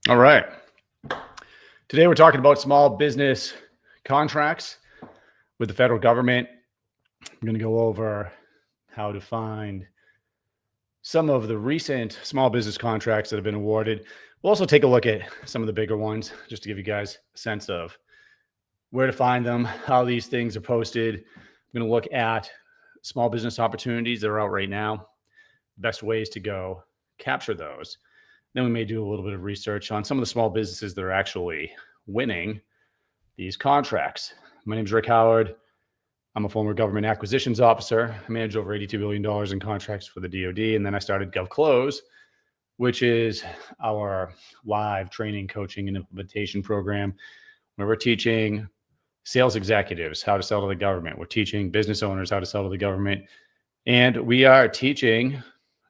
All right. Today we're talking about small business contracts with the federal government. I'm going to go over how to find some of the recent small business contracts that have been awarded. We'll also take a look at some of the bigger ones just to give you guys a sense of where to find them, how these things are posted. I'm going to look at small business opportunities that are out right now, best ways to go capture those. Then we may do a little bit of research on some of the small businesses that are actually winning these contracts. My name is Rick Howard. I'm a former government acquisitions officer. I manage over $82 billion in contracts for the DoD. And then I started GovClose, which is our live training, coaching, and implementation program where we're teaching sales executives how to sell to the government. We're teaching business owners how to sell to the government. And we are teaching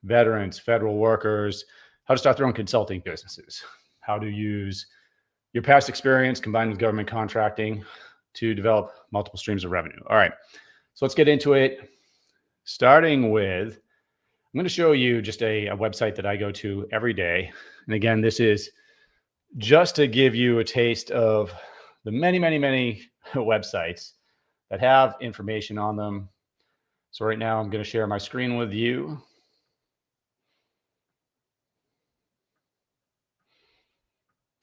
veterans, federal workers, how to start their own consulting businesses, how to use your past experience combined with government contracting to develop multiple streams of revenue. All right, so let's get into it. Starting with, I'm going to show you just a website that I go to every day. And again, this is just to give you a taste of the many, many, many websites that have information on them. So right now I'm going to share my screen with you.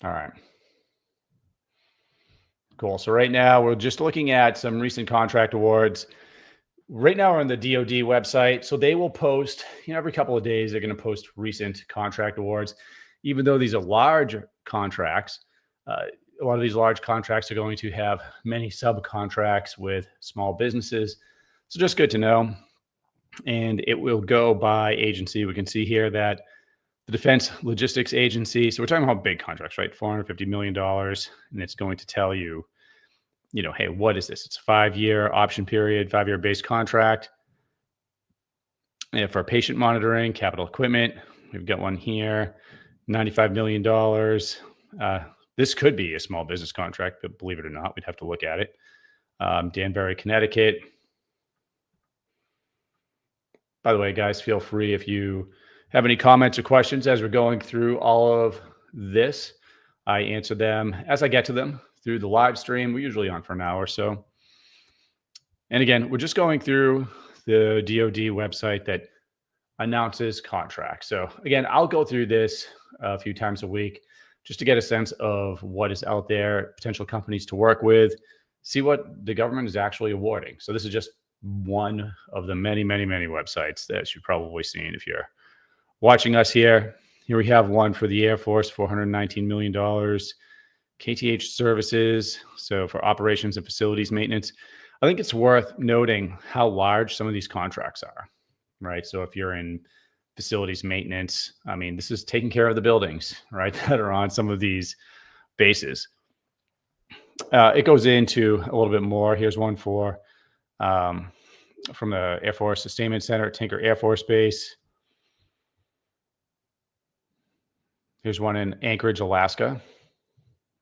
All right. Cool. So right now we're just looking at some recent contract awards. Right now we're on the DoD website. So they will post, every couple of days, they're going to post recent contract awards. Even though these are large contracts, a lot of these large contracts are going to have many subcontracts with small businesses. So just good to know. And it will go by agency. We can see here that the Defense Logistics Agency. So we're talking about big contracts, right? $450 million. And it's going to tell you, hey, what is this? It's a 5-year option period, 5-year base contract. And for patient monitoring, capital equipment, we've got one here, $95 million. This could be a small business contract, but believe it or not, we'd have to look at it. Danbury, Connecticut. By the way, guys, feel free if you have any comments or questions as we're going through all of this. I answer them as I get to them through the live stream. We're usually on for an hour or so. And again, we're just going through the DoD website that announces contracts. So again, I'll go through this a few times a week just to get a sense of what is out there, potential companies to work with, see what the government is actually awarding. So this is just one of the many, many, many websites that you've probably seen if you're watching us here. Here we have one for the Air Force, $419 million. KTH Services, so for operations and facilities maintenance. I think it's worth noting how large some of these contracts are, right? So if you're in facilities maintenance, this is taking care of the buildings, right, that are on some of these bases. It goes into a little bit more. Here's one for from the Air Force Sustainment Center at Tinker Air Force Base. Here's one in Anchorage, Alaska.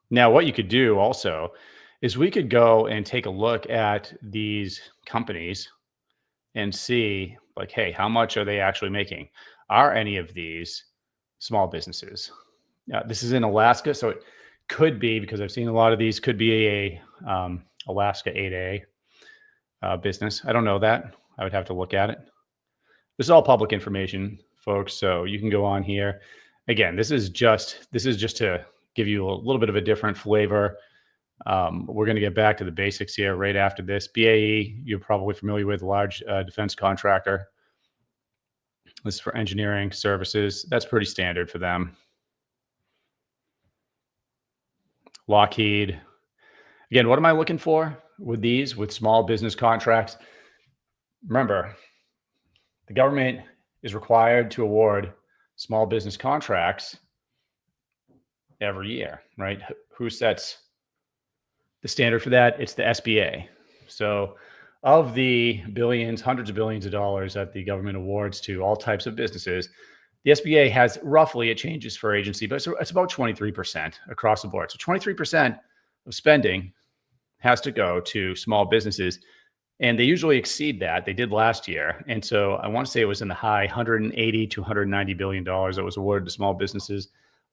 Now, what you could do also is we could go and take a look at these companies and see, like, hey, how much are they actually making? Are any of these small businesses? This is in Alaska, so it could be, because I've seen a lot of these, could be a Alaska 8A business. I don't know that. I would have to look at it. This is all public information, folks, so you can go on here. Again, this is just to give you a little bit of a different flavor. We're going to get back to the basics here right after this. BAE, you're probably familiar with, large defense contractor. This is for engineering services. That's pretty standard for them. Lockheed. Again, what am I looking for with these, with small business contracts? Remember, the government is required to award small business contracts every year, right? Who sets the standard for that? It's the SBA. So of the billions, hundreds of billions of dollars that the government awards to all types of businesses, the SBA has roughly, it changes for agency, but it's about 23% across the board. So 23% of spending has to go to small businesses, and they usually exceed that. They did last year. And so I want to say it was in the high $180 to $190 billion that was awarded to small businesses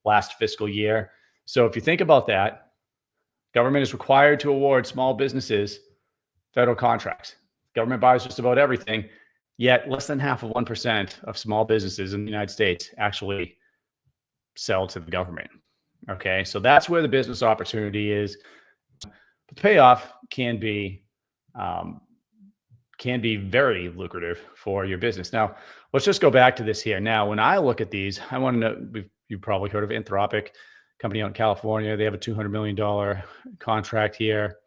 last fiscal year. So if you think about that, government is required to award small businesses federal contracts. Government buys just about everything, yet less than half of 1% of small businesses in the United States actually sell to the government. Okay, so that's where the business opportunity is. The payoff can be very lucrative for your business. Now, let's just go back to this here. Now, when I look at these, I want to know, you've probably heard of Anthropic, company out in California. They have a $200 million contract here.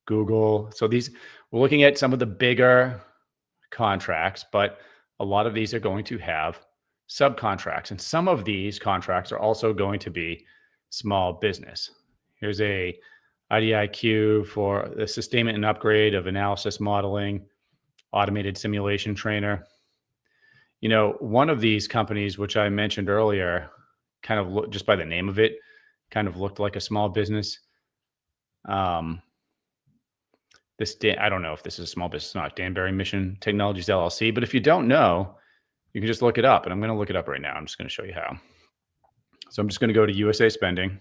Google. So we're looking at some of the bigger contracts, but a lot of these are going to have subcontracts. And some of these contracts are also going to be small business. Here's a IDIQ for the sustainment and upgrade of analysis modeling, automated simulation trainer. You know, one of these companies, which I mentioned earlier, kind of looked, just by the name of it, kind of looked like a small business. I don't know if this is a small business or not, Danbury Mission Technologies LLC, but if you don't know, you can just look it up, and I'm going to look it up right now. I'm just going to show you how. So I'm just going to go to USA Spending.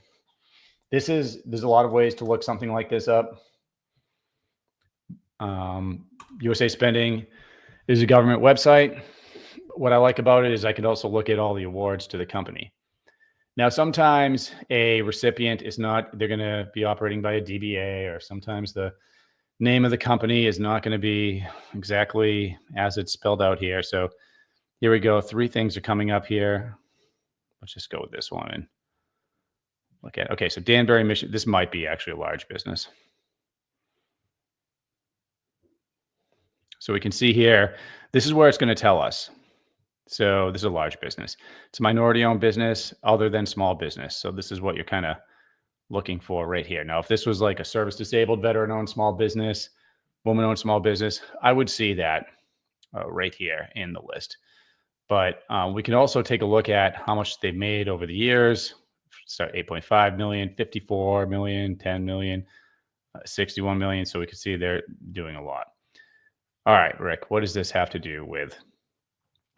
There's a lot of ways to look something like this up. USA Spending is a government website. What I like about it is I can also look at all the awards to the company. Now, sometimes a recipient is not, they're going to be operating by a DBA, or sometimes the name of the company is not going to be exactly as it's spelled out here. So here we go. 3 things are coming up here. Let's just go with this one and look at, okay, so Danbury Mission, this might be actually a large business. So we can see here, this is where it's going to tell us. So this is a large business. It's a minority-owned business other than small business. So this is what you're kind of looking for right here. Now, if this was like a service-disabled, veteran-owned small business, woman-owned small business, I would see that right here in the list. But we can also take a look at how much they've made over the years. Start 8.5 million, 54 million, 10 million, 61 million. So we can see they're doing a lot. All right, Rick, what does this have to do with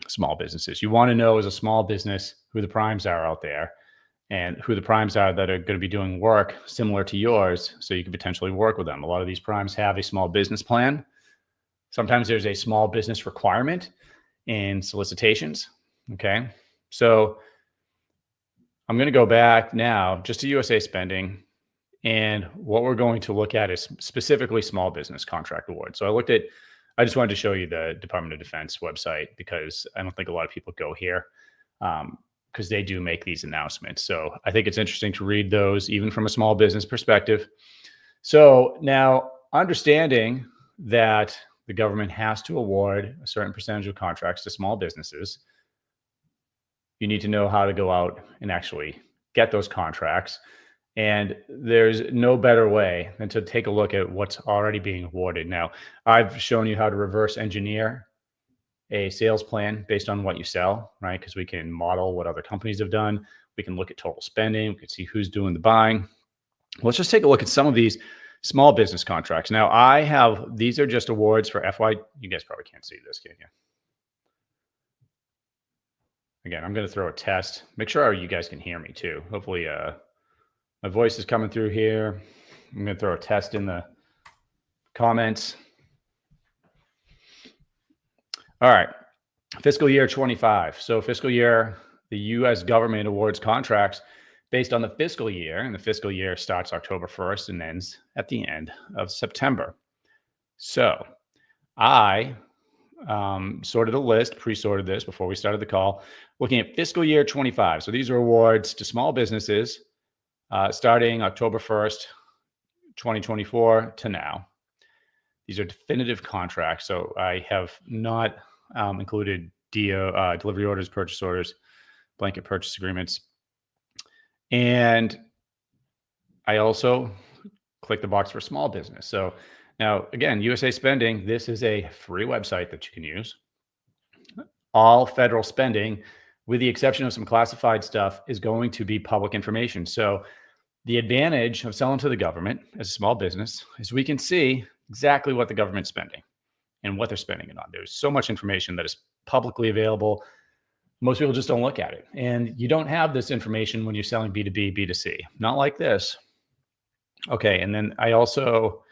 small businesses? You want to know, as a small business, who the primes are out there and who the primes are that are going to be doing work similar to yours, so you can potentially work with them. A lot of these primes have a small business plan. Sometimes there's a small business requirement in solicitations. Okay, so I'm going to go back now just to USA Spending, and what we're going to look at is specifically small business contract awards. So I just wanted to show you the Department of Defense website, because I don't think a lot of people go here, because they do make these announcements. So I think it's interesting to read those, even from a small business perspective. So now, understanding that the government has to award a certain percentage of contracts to small businesses, you need to know how to go out and actually get those contracts. And there's no better way than to take a look at what's already being awarded. Now, I've shown you how to reverse engineer a sales plan based on what you sell, right? Because we can model what other companies have done. We can look at total spending. We can see who's doing the buying. Let's just take a look at some of these small business contracts. Now, these are just awards for FY. You guys probably can't see this, can you? Again, I'm going to throw a test. Make sure you guys can hear me too. Hopefully, my voice is coming through here. I'm going to throw a test in the comments. All right, fiscal year 25. So fiscal year, the U.S. government awards contracts based on the fiscal year, and the fiscal year starts October 1st and ends at the end of September. So I sorted a list, pre-sorted this before we started the call, looking at fiscal year 25. So these are awards to small businesses starting October 1st, 2024 to now. These are definitive contracts. So I have not included delivery orders, purchase orders, blanket purchase agreements. And I also click the box for small business. So now, again, USA Spending, this is a free website that you can use. All federal spending, with the exception of some classified stuff, is going to be public information. So the advantage of selling to the government as a small business is we can see exactly what the government's spending and what they're spending it on. There's so much information that is publicly available. Most people just don't look at it. And you don't have this information when you're selling B2B, B2C, not like this. Okay, and then I also,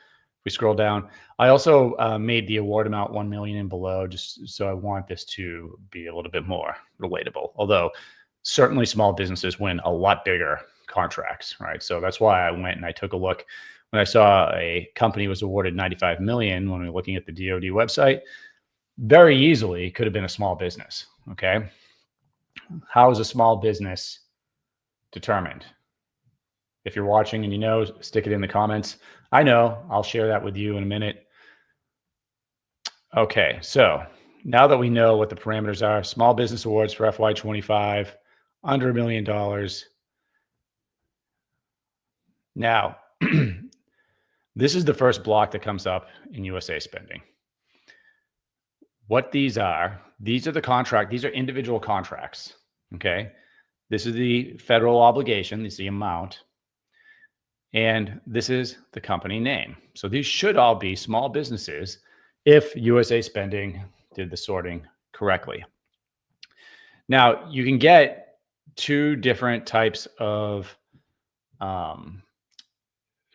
we scroll down, I also made the award amount 1 million and below, just so I want this to be a little bit more relatable. Although certainly small businesses win a lot bigger contracts, right? So that's why I went and I took a look. When I saw a company was awarded 95 million when we were looking at the DoD website, very easily could have been a small business. Okay, how is a small business determined? If you're watching and you know, stick it in the comments. I know, I'll share that with you in a minute. Okay, so now that we know what the parameters are, small business awards for FY25, under $1 million. Now, this is the first block that comes up in USA Spending. What these are the contract, these are individual contracts, okay? This is the federal obligation, this is the amount. And this is the company name. So these should all be small businesses if USA Spending did the sorting correctly. Now, you can get two different types of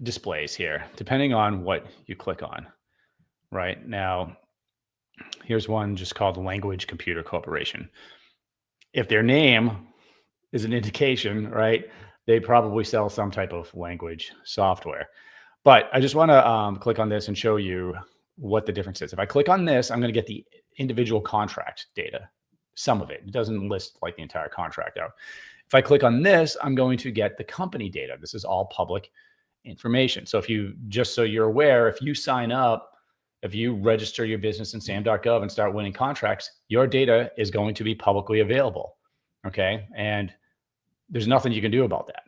displays here, depending on what you click on. Right now, here's one just called Language Computer Corporation. If their name is an indication, right, they probably sell some type of language software. But I just want to click on this and show you what the difference is. If I click on this, I'm going to get the individual contract data, some of it. It doesn't list like the entire contract out. If I click on this, I'm going to get the company data. This is all public information. So if you, just so you're aware, if you sign up, if you register your business in SAM.gov and start winning contracts, your data is going to be publicly available. Okay. And there's nothing you can do about that.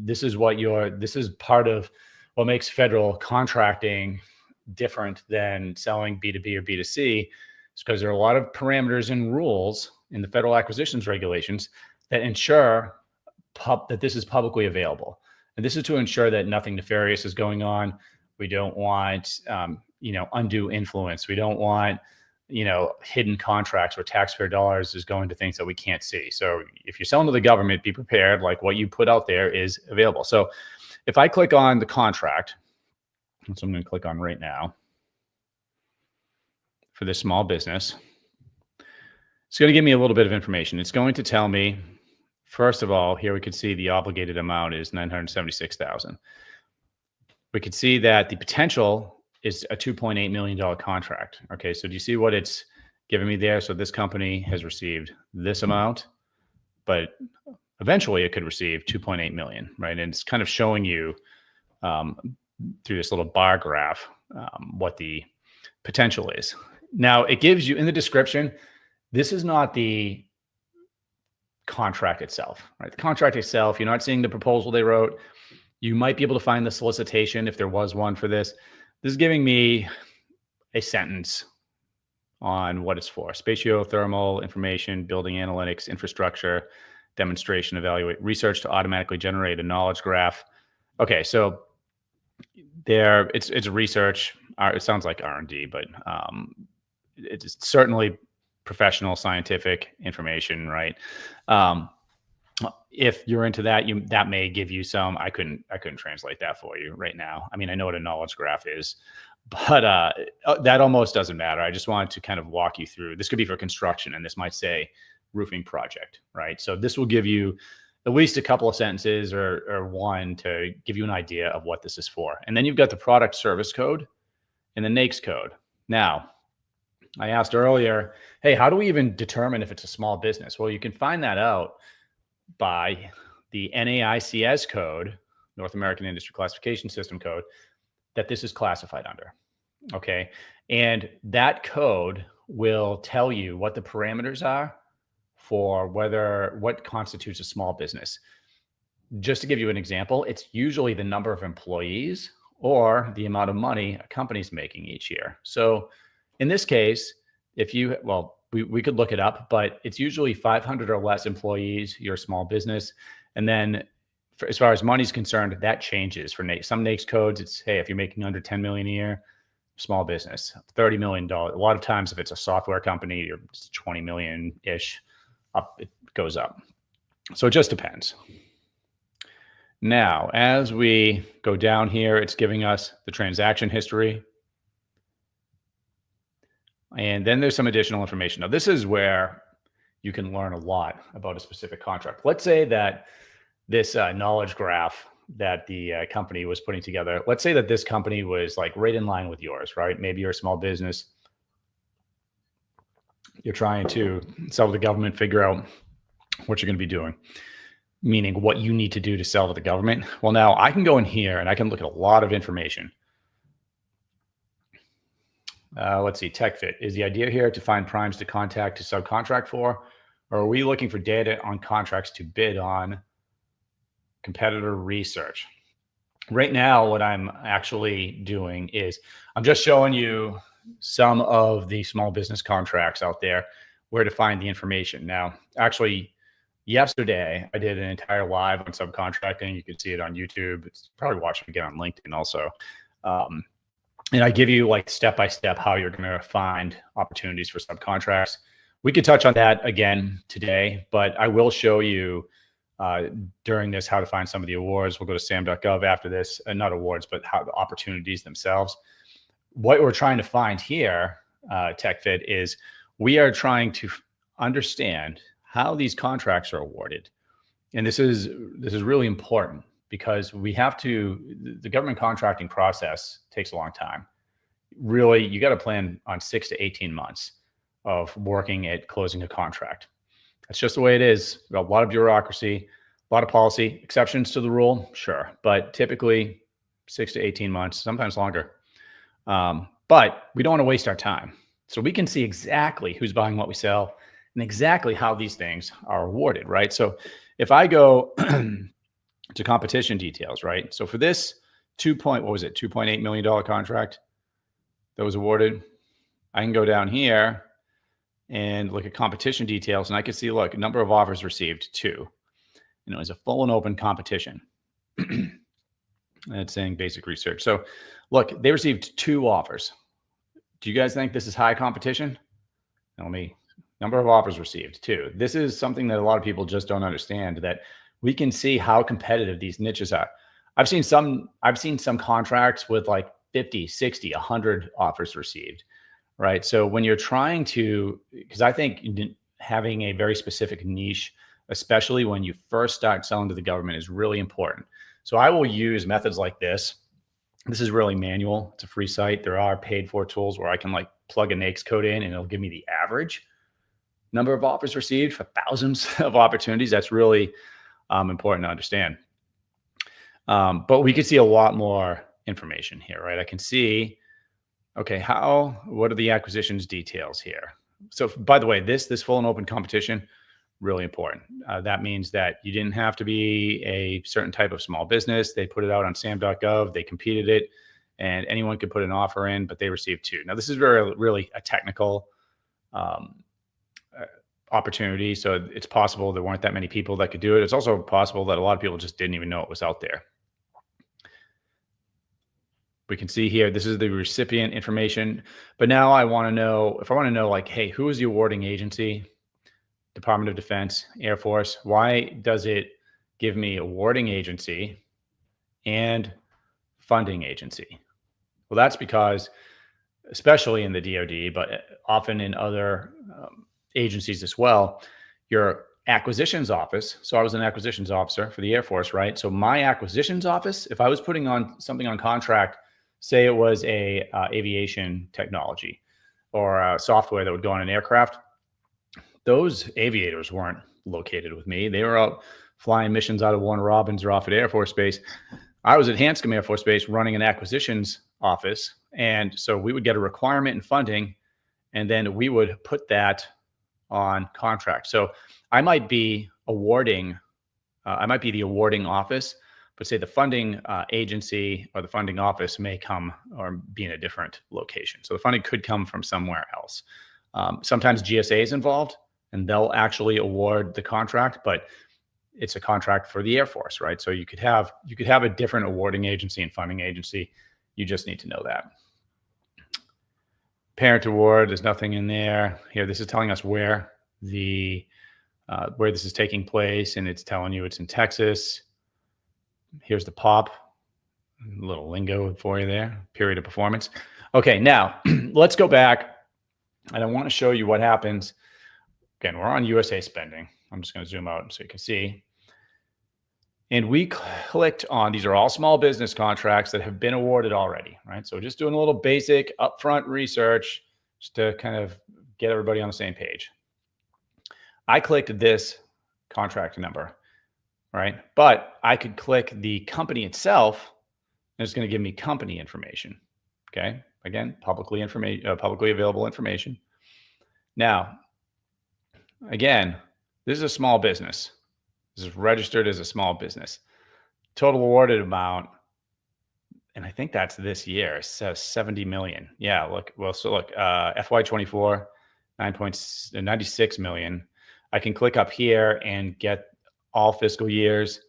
This is part of what makes federal contracting different than selling B2B or B2C. It's because there are a lot of parameters and rules in the federal acquisitions regulations that ensure that this is publicly available. And this is to ensure that nothing nefarious is going on. We don't want, undue influence. We don't want, hidden contracts where taxpayer dollars is going to things that we can't see. So if you're selling to the government, be prepared, like what you put out there is available. So if I click on the contract, so I'm going to click on right now for this small business, it's going to give me a little bit of information. It's going to tell me, first of all, here we could see the obligated amount is $976,000. We could see that the potential is a $2.8 million contract. Okay, so do you see what it's giving me there? So this company has received this amount, but eventually it could receive 2.8 million, right? And it's kind of showing you through this little bar graph what the potential is. Now it gives you in the description, this is not the contract itself, right? The contract itself, you're not seeing the proposal they wrote. You might be able to find the solicitation if there was one for this. This is giving me a sentence on what it's for. Spatiothermal information, building analytics, infrastructure, demonstration, evaluate, research to automatically generate a knowledge graph. Okay, so there, it's research. It sounds like R&D, but it's certainly professional scientific information, right? If you're into that, that may give you some. I couldn't translate that for you right now. I mean, I know what a knowledge graph is, but that almost doesn't matter. I just wanted to kind of walk you through. This could be for construction, and this might say roofing project, right? So this will give you at least a couple of sentences or one to give you an idea of what this is for. And then you've got the product service code and the NAICS code. Now, I asked earlier, hey, how do we even determine if it's a small business? Well, you can find that out by the NAICS code, North American Industry Classification System code, that this is classified under. Okay. And that code will tell you what the parameters are for what constitutes a small business. Just to give you an example, it's usually the number of employees or the amount of money a company's making each year. So in this case, we could look it up, but it's usually 500 or less employees, you're a small business. And then as far as money's concerned, that changes. For some NAICS codes, it's, hey, if you're making under 10 million a year, small business, $30 million. A lot of times if it's a software company, it's 20 million-ish. up, it goes up. So it just depends. Now, as we go down here, it's giving us the transaction history. And then there's some additional information. Now, this is where you can learn a lot about a specific contract. Let's say that this knowledge graph that the company was putting together, let's say that this company was like right in line with yours, right? Maybe you're a small business. You're trying to sell to the government, figure out what you're going to be doing, meaning what you need to do to sell to the government. Well, now I can go in here and I can look at a lot of information. Let's see, TechFit. Is the idea here to find primes to contact to subcontract for, or are we looking for data on contracts to bid on? Competitor research. Right now, what I'm actually doing is I'm just showing you some of the small business contracts out there, where to find the information. Now, actually, yesterday, I did an entire live on subcontracting. You can see it on YouTube. It's probably watching again on LinkedIn also. And I give you like step-by-step how you're going to find opportunities for subcontracts. We could touch on that again today, but I will show you during this how to find some of the awards. We'll go to SAM.gov after this, not awards, but how the opportunities themselves. What we're trying to find here, TechFit, is we are trying to understand how these contracts are awarded. And this is really important, because we have to, the government contracting process takes a long time. Really, you got to plan on 6 to 18 months of working at closing a contract. That's just the way it is. A lot of bureaucracy, a lot of policy, exceptions to the rule, sure. But typically 6 to 18 months, sometimes longer. But we don't want to waste our time. So we can see exactly who's buying what we sell and exactly how these things are awarded, right? So if I go to competition details, right? So for this $2.8 million contract that was awarded, I can go down here and look at competition details, and I can see, look, number of offers received, 2. And it was a full and open competition. And it's saying basic research. So look, they received 2 offers. Do you guys think this is high competition? Tell me. Number of offers received, 2. This is something that a lot of people just don't understand, that we can see how competitive these niches are. I've seen some contracts with like 50, 60, 100 offers received, right? So when you're trying to, because I think having a very specific niche, especially when you first start selling to the government, is really important. So I will use methods like this. This is really manual. It's a free site. There are paid for tools where I can like plug a NAICS code in and it'll give me the average number of offers received for thousands of opportunities. That's really important to understand. But we could see a lot more information here, right? I can see, okay, what are the acquisitions details here? So by the way, this full and open competition, really important. That means that you didn't have to be a certain type of small business. They put it out on SAM.gov, they competed it, and anyone could put an offer in, but they received 2. Now this is really a technical opportunity. So it's possible there weren't that many people that could do it. It's also possible that a lot of people just didn't even know it was out there. We can see here, this is the recipient information, but now I want to know, if I want to know like, hey, who is the awarding agency? Department of Defense, Air Force. Why does it give me awarding agency and funding agency? Well, that's because, especially in the DoD, but often in other agencies as well, your acquisitions office. So I was an acquisitions officer for the Air Force, right? So my acquisitions office, if I was putting on something on contract, say it was a aviation technology or software that would go on an aircraft, those aviators weren't located with me. They were out flying missions out of Warner Robins or off at Air Force Base. I was at Hanscom Air Force Base running an acquisitions office. And so we would get a requirement and funding, and then we would put that on contract. So I might be awarding, I might be the awarding office, but say the funding agency or the funding office may come or be in a different location. So the funding could come from somewhere else. Sometimes GSA is involved and they'll actually award the contract, but it's a contract for the Air Force, right? So you could have a different awarding agency and funding agency. You just need to know that. Parent award, there's nothing in there. Here, this is telling us where the where this is taking place, and it's telling you it's in Texas. Here's the POP, a little lingo for you there, period of performance. Okay, now let's go back, and I want to show you what happens. Again, we're on USA Spending. I'm just going to zoom out so you can see. And we clicked on, these are all small business contracts that have been awarded already, right? So just doing a little basic upfront research just to kind of get everybody on the same page. I clicked this contract number, right? But I could click the company itself, and it's going to give me company information. Okay. Again, publicly available information. Now, again, this is a small business. This is registered as a small business. Total awarded amount, and I think that's this year. It says 70 million. Yeah, look. Well, so look, FY24, 9.96 million. I can click up here and get all fiscal years.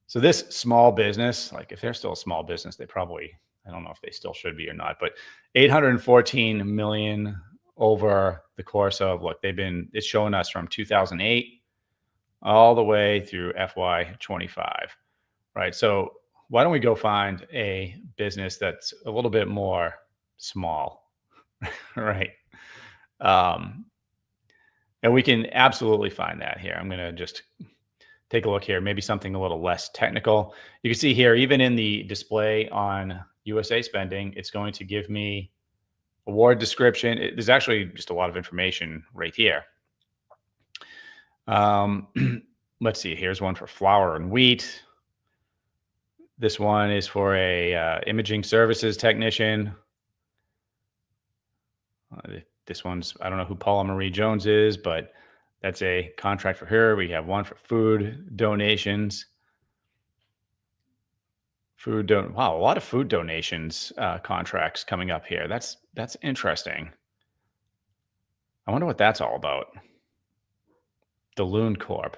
So this small business, like if they're still a small business, they probably, I don't know if they still should be or not, but 814 million over the course of, look, it's showing us from 2008 all the way through FY25, right? So why don't we go find a business that's a little bit more small, right? And we can absolutely find that here. I'm going to just take a look here, maybe something a little less technical. You can see here, even in the display on USA Spending, it's going to give me award description. There's actually just a lot of information right here. Let's see, here's one for flour and wheat. This one is for a imaging services technician. This one's, I don't know who Paula Marie Jones is, but that's a contract for her. We have one for food donations. Wow, a lot of food donations contracts coming up here. That's interesting. I wonder what that's all about. The Loon Corp.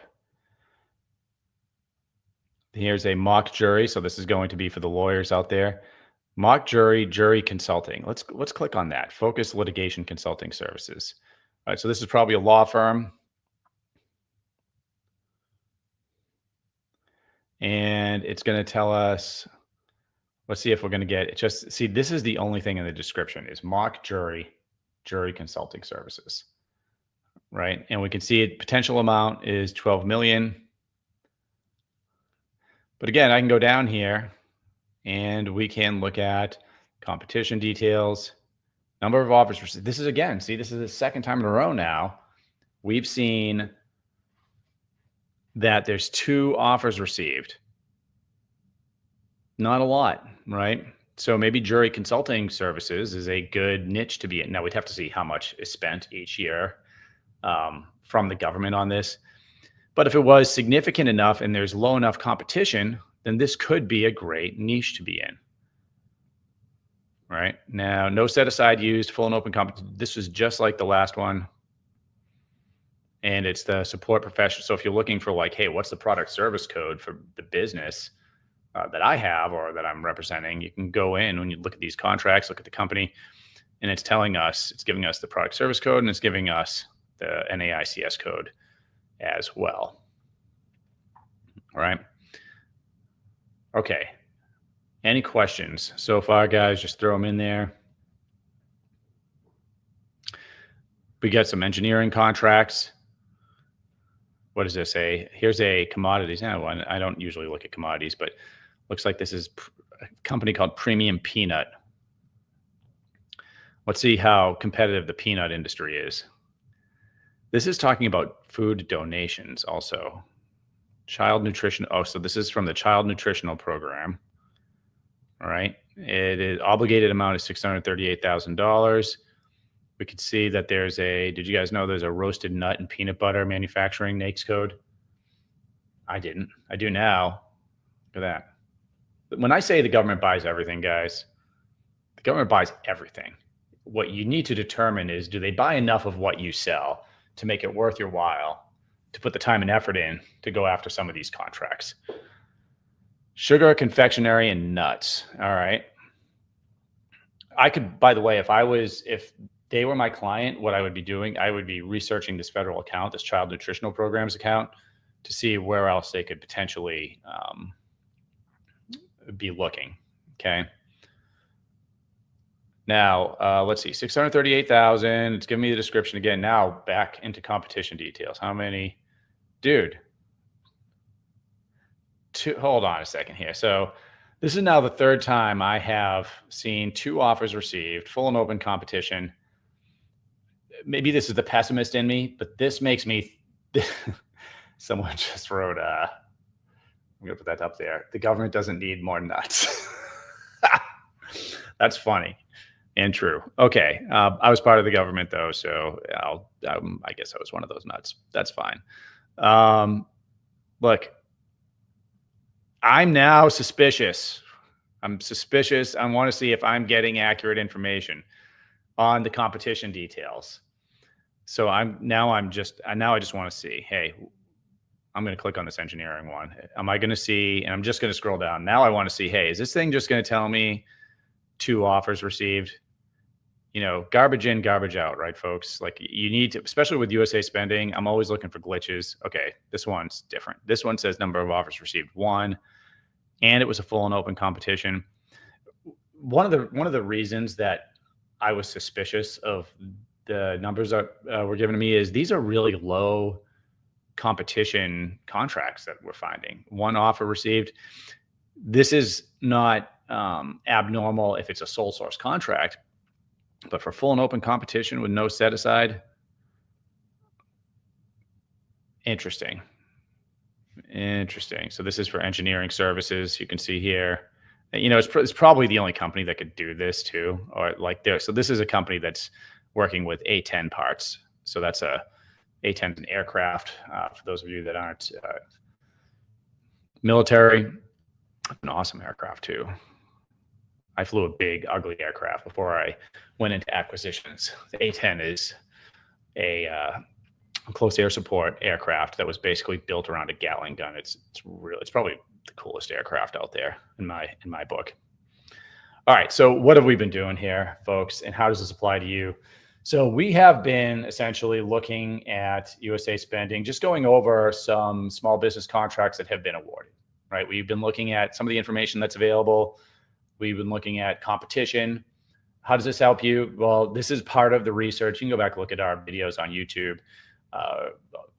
Here's a mock jury. So this is going to be for the lawyers out there. Mock jury consulting. Let's click on that. Focus litigation consulting services. All right, so this is probably a law firm. And it's going to tell us, let's see if we're going to get, just see, this is the only thing in the description is mock jury consulting services, right? And we can see it, potential amount is 12 million. But again, I can go down here and we can look at competition details, number of offers received. This is, again, see, this is the second time in a row now. We've seen that there's 2 offers received. Not a lot, right? So maybe jury consulting services is a good niche to be in. Now, we'd have to see how much is spent each year from the government on this. But if it was significant enough and there's low enough competition, then this could be a great niche to be in. Right? Now, no set aside used, full and open competition. This is just like the last one. And it's the support professional. So if you're looking for like, hey, what's the product service code for the business that I have or that I'm representing, you can go in when you look at these contracts, look at the company, and it's telling us, it's giving us the product service code and it's giving us the NAICS code as well. All right. Okay. Any questions so far, guys? Just throw them in there. We got some engineering contracts. What does this say? Here's a commodities. I don't usually look at commodities, but looks like this is a company called Premium Peanut. Let's see how competitive the peanut industry is. This is talking about food donations also. Child nutrition. Oh, so this is from the Child Nutritional Program. All right. It is obligated amount is $638,000. We could see that there's did you guys know there's a roasted nut and peanut butter manufacturing NAICS code? I didn't. I do now. Look at that. When I say the government buys everything, guys, the government buys everything. What you need to determine is, do they buy enough of what you sell to make it worth your while to put the time and effort in to go after some of these contracts? Sugar, confectionery, and nuts. All right. I could, by the way, if they were my client, what I would be doing, I would be researching this federal account, this child nutritional programs account, to see where else they could potentially be looking. Okay. Now, let's see, 638,000. It's giving me the description again. Now back into competition details. How many? Dude, hold on a second here. So this is now the third time I have seen 2 offers received, full and open competition. Maybe this is the pessimist in me, but this makes me, someone just wrote, I'm going to put that up there. The government doesn't need more nuts. That's funny and true. Okay. I was part of the government though. So I guess I was one of those nuts. That's fine. Look, I'm now suspicious. I'm suspicious. I want to see if I'm getting accurate information on the competition details. So I just want to see, hey, I'm going to click on this engineering one. Am I going to see, and I'm just going to scroll down. Now I want to see, hey, is this thing just going to tell me 2 offers received? You know, garbage in, garbage out, right, folks? Like you need to, especially with USA Spending, I'm always looking for glitches. Okay, this one's different. This one says number of offers received 1, and it was a full and open competition. One of the reasons that I was suspicious of the numbers that were given to me is these are really low competition contracts that we're finding. 1 offer received. This is not abnormal if it's a sole source contract, but for full and open competition with no set aside, interesting. So this is for engineering services. You can see here, you know, it's probably the only company that could do this too, or like there. So this is a company that's working with A-10 parts. So that's A-10 is an aircraft. For those of you that aren't military, an awesome aircraft too. I flew a big, ugly aircraft before I went into acquisitions. The A-10 is a close air support aircraft that was basically built around a Gatling gun. It's probably the coolest aircraft out there in my book. All right, so what have we been doing here, folks, and how does this apply to you? So we have been essentially looking at USA Spending, just going over some small business contracts that have been awarded, right? We've been looking at some of the information that's available. We've been looking at competition. How does this help you? Well, this is part of the research. You can go back and look at our videos on YouTube.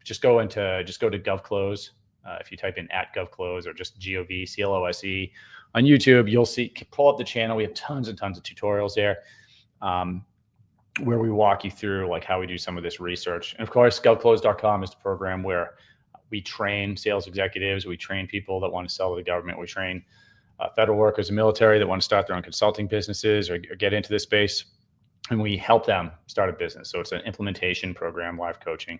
Just go to GovClose. If you type in @GovClose or just GOV, on YouTube, you'll see, pull up the channel. We have tons and tons of tutorials there where we walk you through like how we do some of this research. And of course, govclose.com is the program where we train sales executives. We train people that want to sell to the government. We train federal workers and military that want to start their own consulting businesses or get into this space. And we help them start a business. So it's an implementation program, live coaching.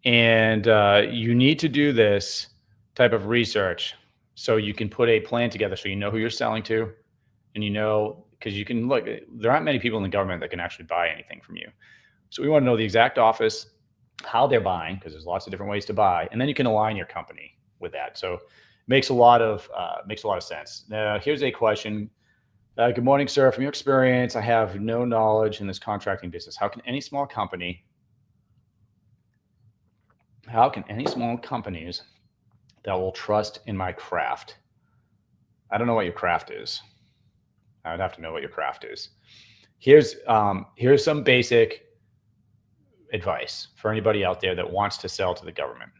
You need to do this type of research so you can put a plan together so you know who you're selling to, and you know, because you can look, there aren't many people in the government that can actually buy anything from you. So we want to know the exact office, how they're buying, because there's lots of different ways to buy, and then you can align your company with that. So it makes a lot of sense. Now, here's a question. Good morning, sir. From your experience, I have no knowledge in this contracting business. How can any small companies that will trust in my craft? I don't know what your craft is. I would have to know what your craft is. Here's some basic advice for anybody out there that wants to sell to the government.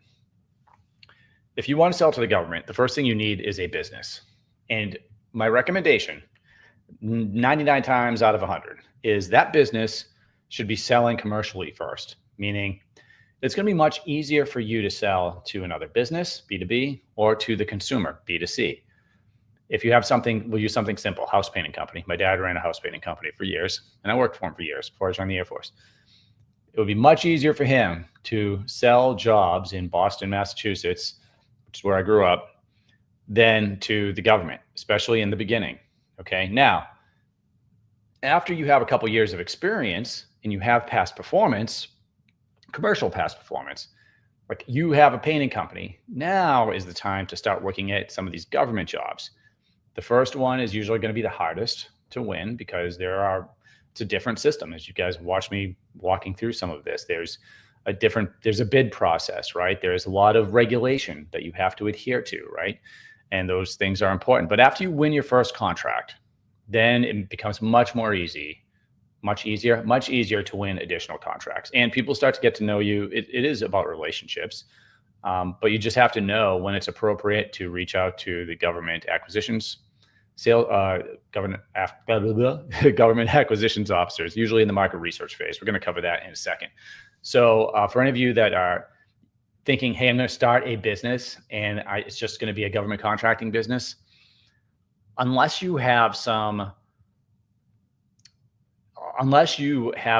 If you want to sell to the government, the first thing you need is a business. And my recommendation, 99 times out of 100, is that business should be selling commercially first, meaning it's going to be much easier for you to sell to another business, B2B, or to the consumer, B2C. If you have something, we'll use something simple, house painting company. My dad ran a house painting company for years, and I worked for him for years before I joined the Air Force. It would be much easier for him to sell jobs in Boston, Massachusetts, which is where I grew up, than to the government, especially in the beginning. Okay. Now, after you have a couple years of experience and you have past performance, commercial past performance, like you have a painting company, now is the time to start looking at some of these government jobs. The first one is usually going to be the hardest. to win because it's a different system. As you guys watch me walking through some of this, there's a bid process, right? There's a lot of regulation that you have to adhere to, right? And those things are important. But after you win your first contract, then it becomes much easier to win additional contracts. And people start to get to know you. It is about relationships. But you just have to know when it's appropriate to reach out to the government acquisitions government acquisitions officers, usually in the market research phase. We're going to cover that in a second. So for any of you that are thinking, hey, I'm going to start a business and it's just going to be a government contracting business, unless you have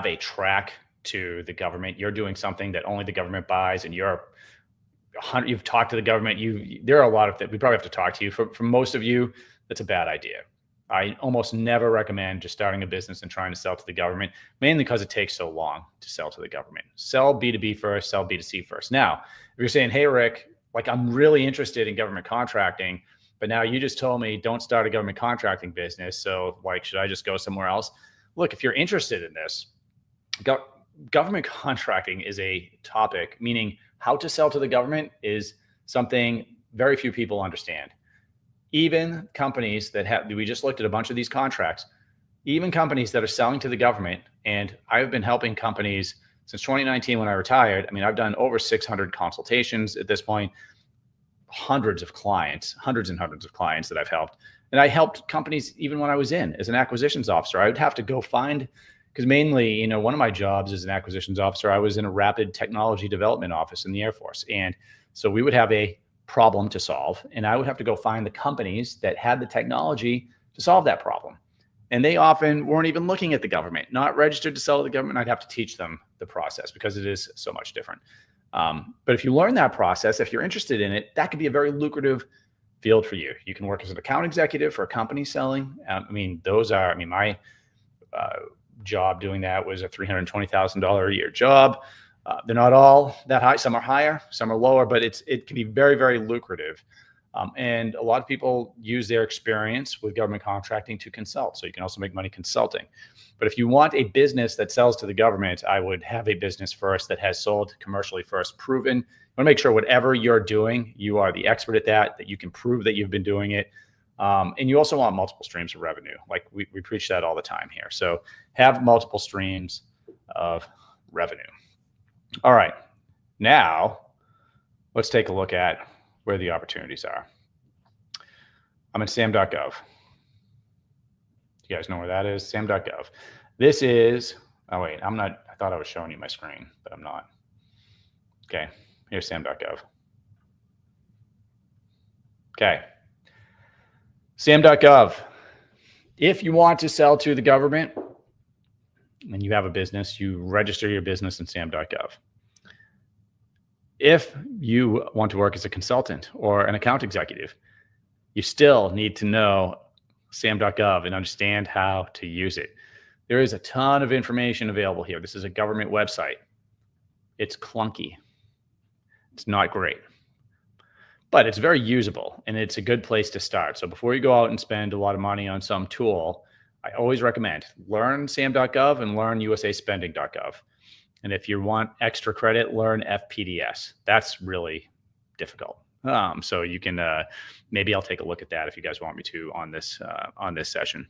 a track to the government, you're doing something that only the government buys, and you've talked to the government. There are a lot of things we probably have to talk to you. For most of you, that's a bad idea. I almost never recommend just starting a business and trying to sell to the government, mainly because it takes so long to sell to the government. Sell B2B first, sell B2C first. Now, if you're saying, hey, Rick, like I'm really interested in government contracting, but now you just told me don't start a government contracting business. So like, should I just go somewhere else? Look, if you're interested in this, government contracting is a topic, meaning how to sell to the government is something very few people understand. Even companies we just looked at a bunch of these contracts, even companies that are selling to the government, and I've been helping companies since 2019 when I retired. I mean, I've done over 600 consultations at this point, hundreds and hundreds of clients that I've helped. And I helped companies even when I was as an acquisitions officer. I would have to go find, because mainly, one of my jobs as an acquisitions officer, I was in a rapid technology development office in the Air Force. And so we would have a problem to solve, and I would have to go find the companies that had the technology to solve that problem. And they often weren't even looking at the government, not registered to sell to the government. I'd have to teach them the process because it is so much different. But if you learn that process, if you're interested in it, that could be a very lucrative field for you. You can work as an account executive for a company selling. My job doing that was a $320,000 a year job. They're not all that high. Some are higher, some are lower, but it can be very, very lucrative. And a lot of people use their experience with government contracting to consult. So you can also make money consulting. But if you want a business that sells to the government, I would have a business first that has sold commercially first, proven. You want to make sure whatever you're doing, you are the expert at that you can prove that you've been doing it. And you also want multiple streams of revenue. Like we preach that all the time here. So have multiple streams of revenue. All right, now let's take a look at where the opportunities are. I'm at SAM.gov. You guys know where that is? SAM.gov. This is, oh wait, I thought I was showing you my screen, but I'm not. Okay, here's SAM.gov. Okay, SAM.gov. If you want to sell to the government and you have a business, you register your business in SAM.gov. If you want to work as a consultant or an account executive, you still need to know SAM.gov and understand how to use it. There is a ton of information available here. This is a government website. It's clunky. It's not great, but it's very usable and it's a good place to start. So before you go out and spend a lot of money on some tool, I always recommend learn SAM.gov and learn USAspending.gov. And if you want extra credit, learn FPDS. That's really difficult. So you can, maybe I'll take a look at that if you guys want me to on this session.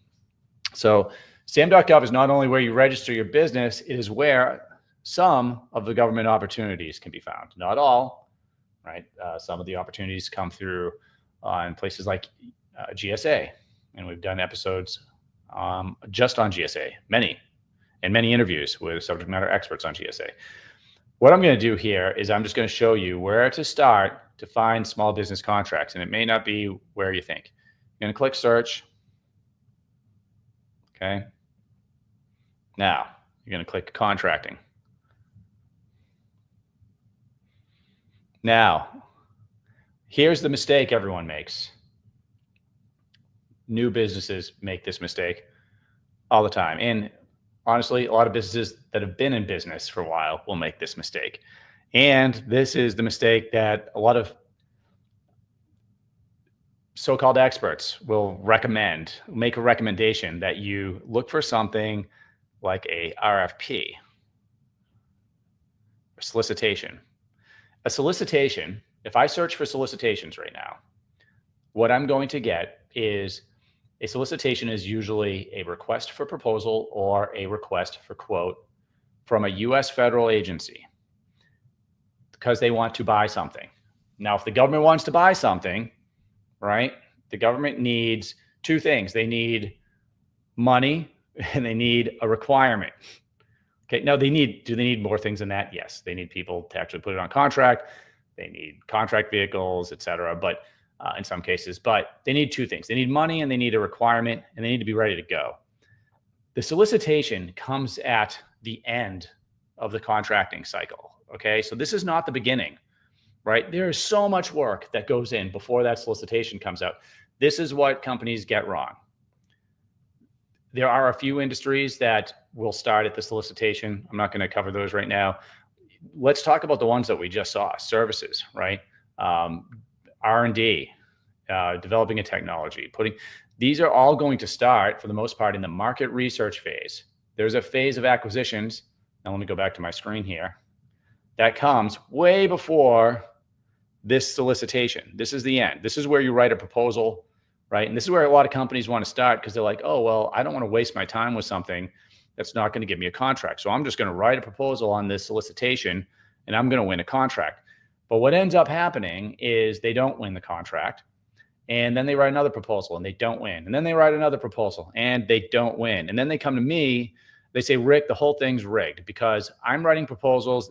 So SAM.gov is not only where you register your business, it is where some of the government opportunities can be found. Not all, right? Some of the opportunities come through in places like GSA. And we've done episodes just on GSA, many interviews with subject matter experts on GSA. What I'm going to do here is I'm just going to show you where to start to find small business contracts. And it may not be where you think. You're going to click search. Okay. Now you're going to click contracting. Now, here's the mistake everyone makes. New businesses make this mistake all the time. And honestly, a lot of businesses that have been in business for a while will make this mistake. And this is the mistake that a lot of so-called experts will make a recommendation that you look for something like a RFP, a solicitation. A solicitation, if I search for solicitations right now, what I'm going to get is a solicitation is usually a request for proposal or a request for quote from a US federal agency because they want to buy something. Now, if the government wants to buy something, right, the government needs two things. They need money and they need a requirement. Okay, now do they need more things than that? Yes, they need people to actually put it on contract. They need contract vehicles, et cetera, but in some cases, but they need two things. They need money and they need a requirement and they need to be ready to go. The solicitation comes at the end of the contracting cycle. Okay, so this is not the beginning, right? There is so much work that goes in before that solicitation comes out. This is what companies get wrong. There are a few industries that will start at the solicitation. I'm not going to cover those right now. Let's talk about the ones that we just saw. Services, right? R&D, developing a technology, these are all going to start for the most part in the market research phase. There's a phase of acquisitions. Now let me go back to my screen here. That comes way before this solicitation. This is the end. This is where you write a proposal, right? And this is where a lot of companies want to start because they're like, oh, well, I don't want to waste my time with something that's not going to give me a contract. So I'm just going to write a proposal on this solicitation and I'm going to win a contract. But what ends up happening is they don't win the contract. And then they write another proposal and they don't win. And then they write another proposal and they don't win. And then they come to me, they say, Rick, the whole thing's rigged because I'm writing proposals.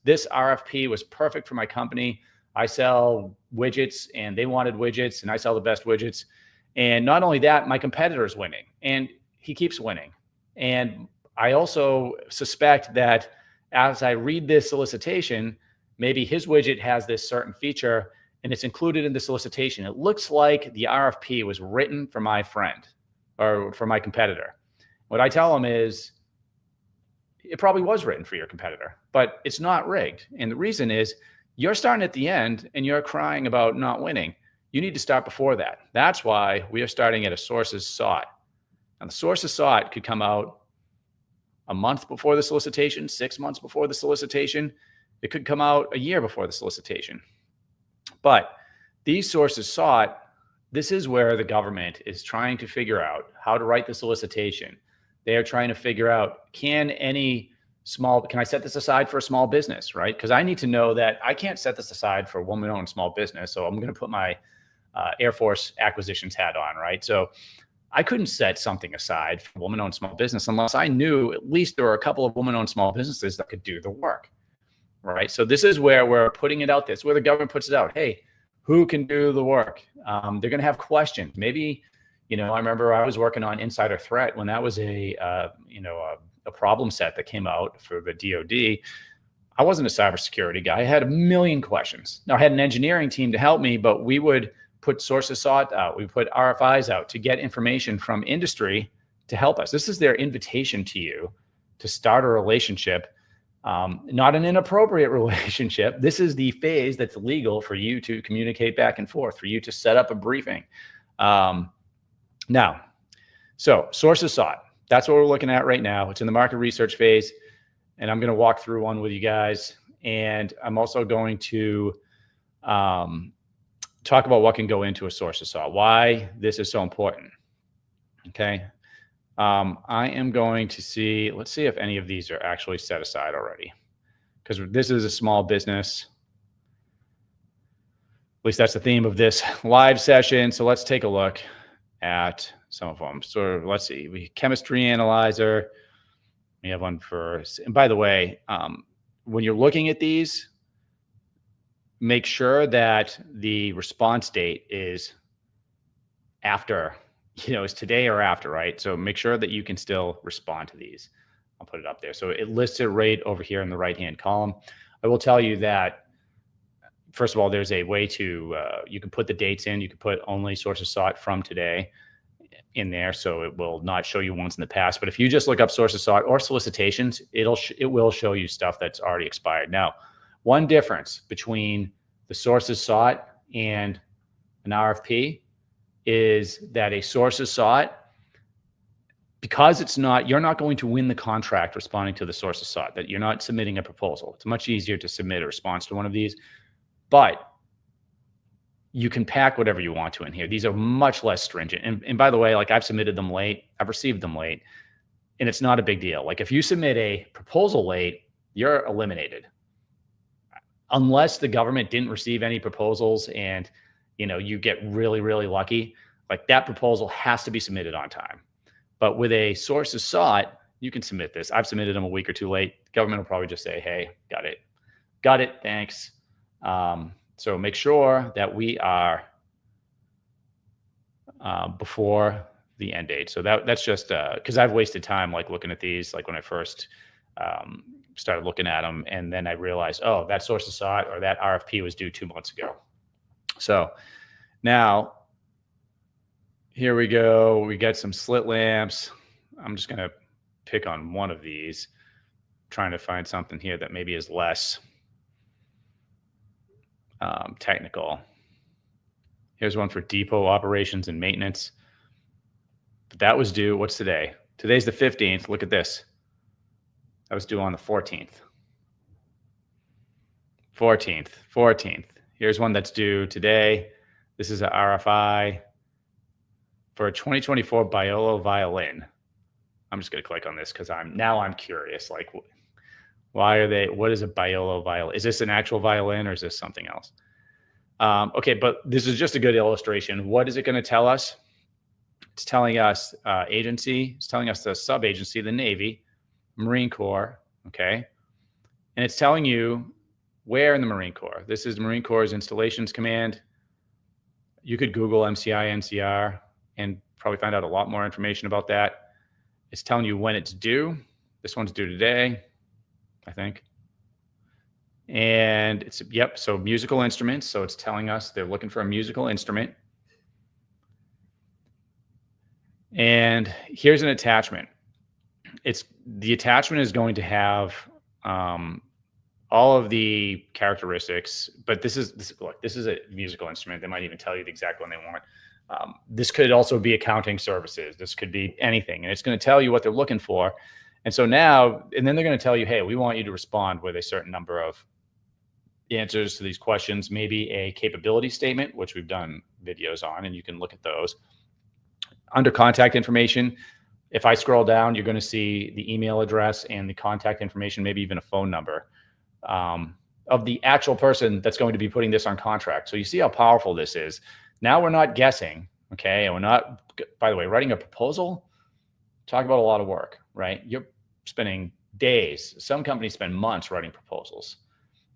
This RFP was perfect for my company. I sell widgets and they wanted widgets and I sell the best widgets. And not only that, my competitor is winning and he keeps winning. And I also suspect that as I read this solicitation, maybe his widget has this certain feature and it's included in the solicitation. It looks like the RFP was written for my friend or for my competitor. What I tell him is it probably was written for your competitor, but it's not rigged. And the reason is you're starting at the end and you're crying about not winning. You need to start before that. That's why we are starting at a sources sought. And the sources sought could come out a month before the solicitation, 6 months before the solicitation. It could come out a year before the solicitation. But these sources sought, this is where the government is trying to figure out how to write the solicitation. They are trying to figure out, can I set this aside for a small business, right? Because I need to know that I can't set this aside for a woman-owned small business. So I'm going to put my Air Force acquisitions hat on, right? So I couldn't set something aside for woman-owned small business unless I knew at least there were a couple of woman-owned small businesses that could do the work, right? So this is where we're putting it out there. It's where the government puts it out. Hey, who can do the work? They're going to have questions. Maybe, I remember I was working on Insider Threat when that was a problem set that came out for the DoD. I wasn't a cybersecurity guy. I had a million questions. Now I had an engineering team to help me, but we would put sources sought out. We put RFIs out to get information from industry to help us. This is their invitation to you to start a relationship, not an inappropriate relationship. This is the phase that's legal for you to communicate back and forth, for you to set up a briefing. Now, so sources sought. That's what we're looking at right now. It's in the market research phase, and I'm going to walk through one with you guys. And I'm also going to talk about what can go into a sources sought, why this is so important. Okay. I am going to let's see if any of these are actually set aside already, because this is a small business. At least that's the theme of this live session. So let's take a look at some of them. So let's see, chemistry analyzer. We have one and by the way, when you're looking at these, make sure that the response date is after, is today or after, right? So make sure that you can still respond to these. I'll put it up there. So it lists it right over here in the right-hand column. I will tell you that, first of all, there's a way to, you can put the dates in. You can put only sources sought from today in there, so it will not show you ones in the past. But if you just look up sources sought or solicitations, it will show you stuff that's already expired. Now, one difference between the sources sought and an RFP is that a source is sought, because you're not going to win the contract responding to the source is sought, that you're not submitting a proposal. It's much easier to submit a response to one of these, but you can pack whatever you want to in here. These are much less stringent. And by the way, like, I've submitted them late, I've received them late, and it's not a big deal. Like, if you submit a proposal late, you're eliminated. Unless the government didn't receive any proposals and, you get really, really lucky, like, that proposal has to be submitted on time. But with a source is sought, you can submit this. I've submitted them a week or two late. Government will probably just say, hey, got it, thanks. So make sure that we are before the end date. So that's just because I've wasted time like looking at these, like when I first started looking at them, and then I realized, oh, that source is sought or that RFP was due 2 months ago. So now here we go. We got some slit lamps. I'm just going to pick on one of these, trying to find something here that maybe is less technical. Here's one for depot operations and maintenance. But that was due, what's today? Today's the 15th. Look at this. That was due on the 14th. 14th. Here's one that's due today. This is an RFI for a 2024 Biolo violin. I'm just going to click on this because I'm curious. Like, what is a Biolo violin? Is this an actual violin or is this something else? Okay, but this is just a good illustration. What is it going to tell us? It's telling us agency. It's telling us the sub-agency, the Navy, Marine Corps, okay? And it's telling you where in the Marine Corps. This is the Marine Corps' Installations Command. You could Google MCI, NCR, and probably find out a lot more information about that. It's telling you when it's due. This one's due today, I think. And it's, yep, so musical instruments. So it's telling us they're looking for a musical instrument. And here's an attachment. The attachment is going to have all of the characteristics, but this is a musical instrument. They might even tell you the exact one they want. This could also be accounting services. This could be anything, and it's going to tell you what they're looking for. And so now, and then they're going to tell you, hey, we want you to respond with a certain number of answers to these questions, maybe a capability statement, which we've done videos on, and you can look at those. Under contact information, if I scroll down, you're going to see the email address and the contact information, maybe even a phone number of the actual person that's going to be putting this on contract. So you see how powerful this is. Now we're not guessing, okay? And we're not, by the way, writing a proposal, talk about a lot of work, right? You're spending days. Some companies spend months writing proposals,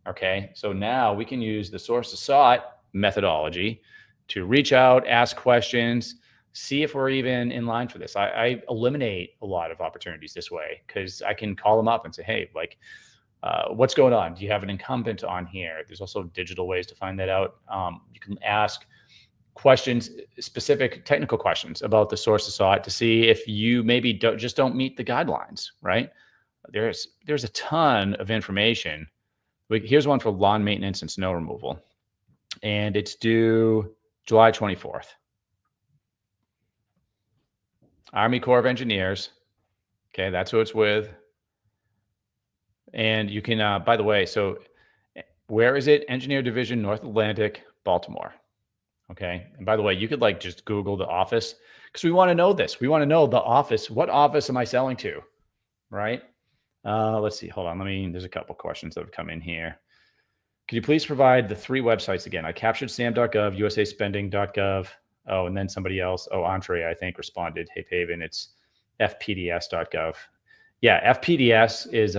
okay? So now we can use the source is sought methodology to reach out, ask questions, see if we're even in line for this. I eliminate a lot of opportunities this way because I can call them up and say, hey, like, what's going on? Do you have an incumbent on here? There's also digital ways to find that out. You can ask questions, specific technical questions about the source is sought to see if you maybe don't meet the guidelines, right? There's a ton of information. Here's one for lawn maintenance and snow removal, and it's due July 24th. Army Corps of Engineers. Okay, that's who it's with. And you can, by the way, so where is it? Engineer Division, North Atlantic, Baltimore. Okay. And by the way, you could like just Google the office because we want to know this. We want to know the office. What office am I selling to? Right. Let's see. Hold on. There's a couple questions that have come in here. Could you please provide the 3 websites again? I captured SAM.gov, USAspending.gov. Oh, and then somebody else, Entree, I think, responded, hey, Paven, it's FPDS.gov. Yeah, FPDS is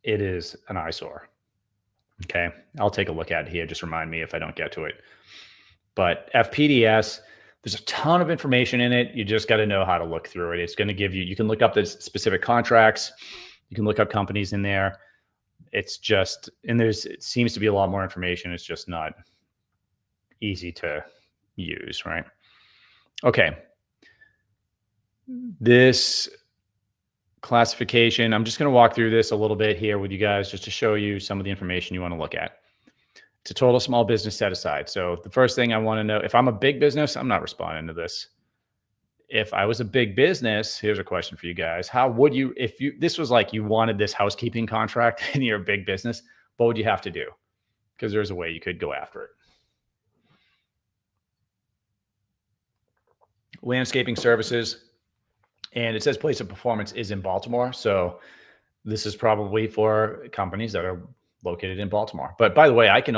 it is an eyesore. Okay, I'll take a look at it here. Just remind me if I don't get to it. But FPDS, there's a ton of information in it. You just got to know how to look through it. It's going to give you can look up the specific contracts. You can look up companies in there. It's just, and it seems to be a lot more information. It's just not easy to use, right? Okay. This classification, I'm just going to walk through this a little bit here with you guys just to show you some of the information you want to look at. It's a total small business set aside. So the first thing I want to know, if I'm a big business, I'm not responding to this. If I was a big business, here's a question for you guys. How would you, if this was like you wanted this housekeeping contract and you're a big business, what would you have to do? Because there's a way you could go after it. Landscaping services. And it says place of performance is in Baltimore. So this is probably for companies that are located in Baltimore. But by the way, I can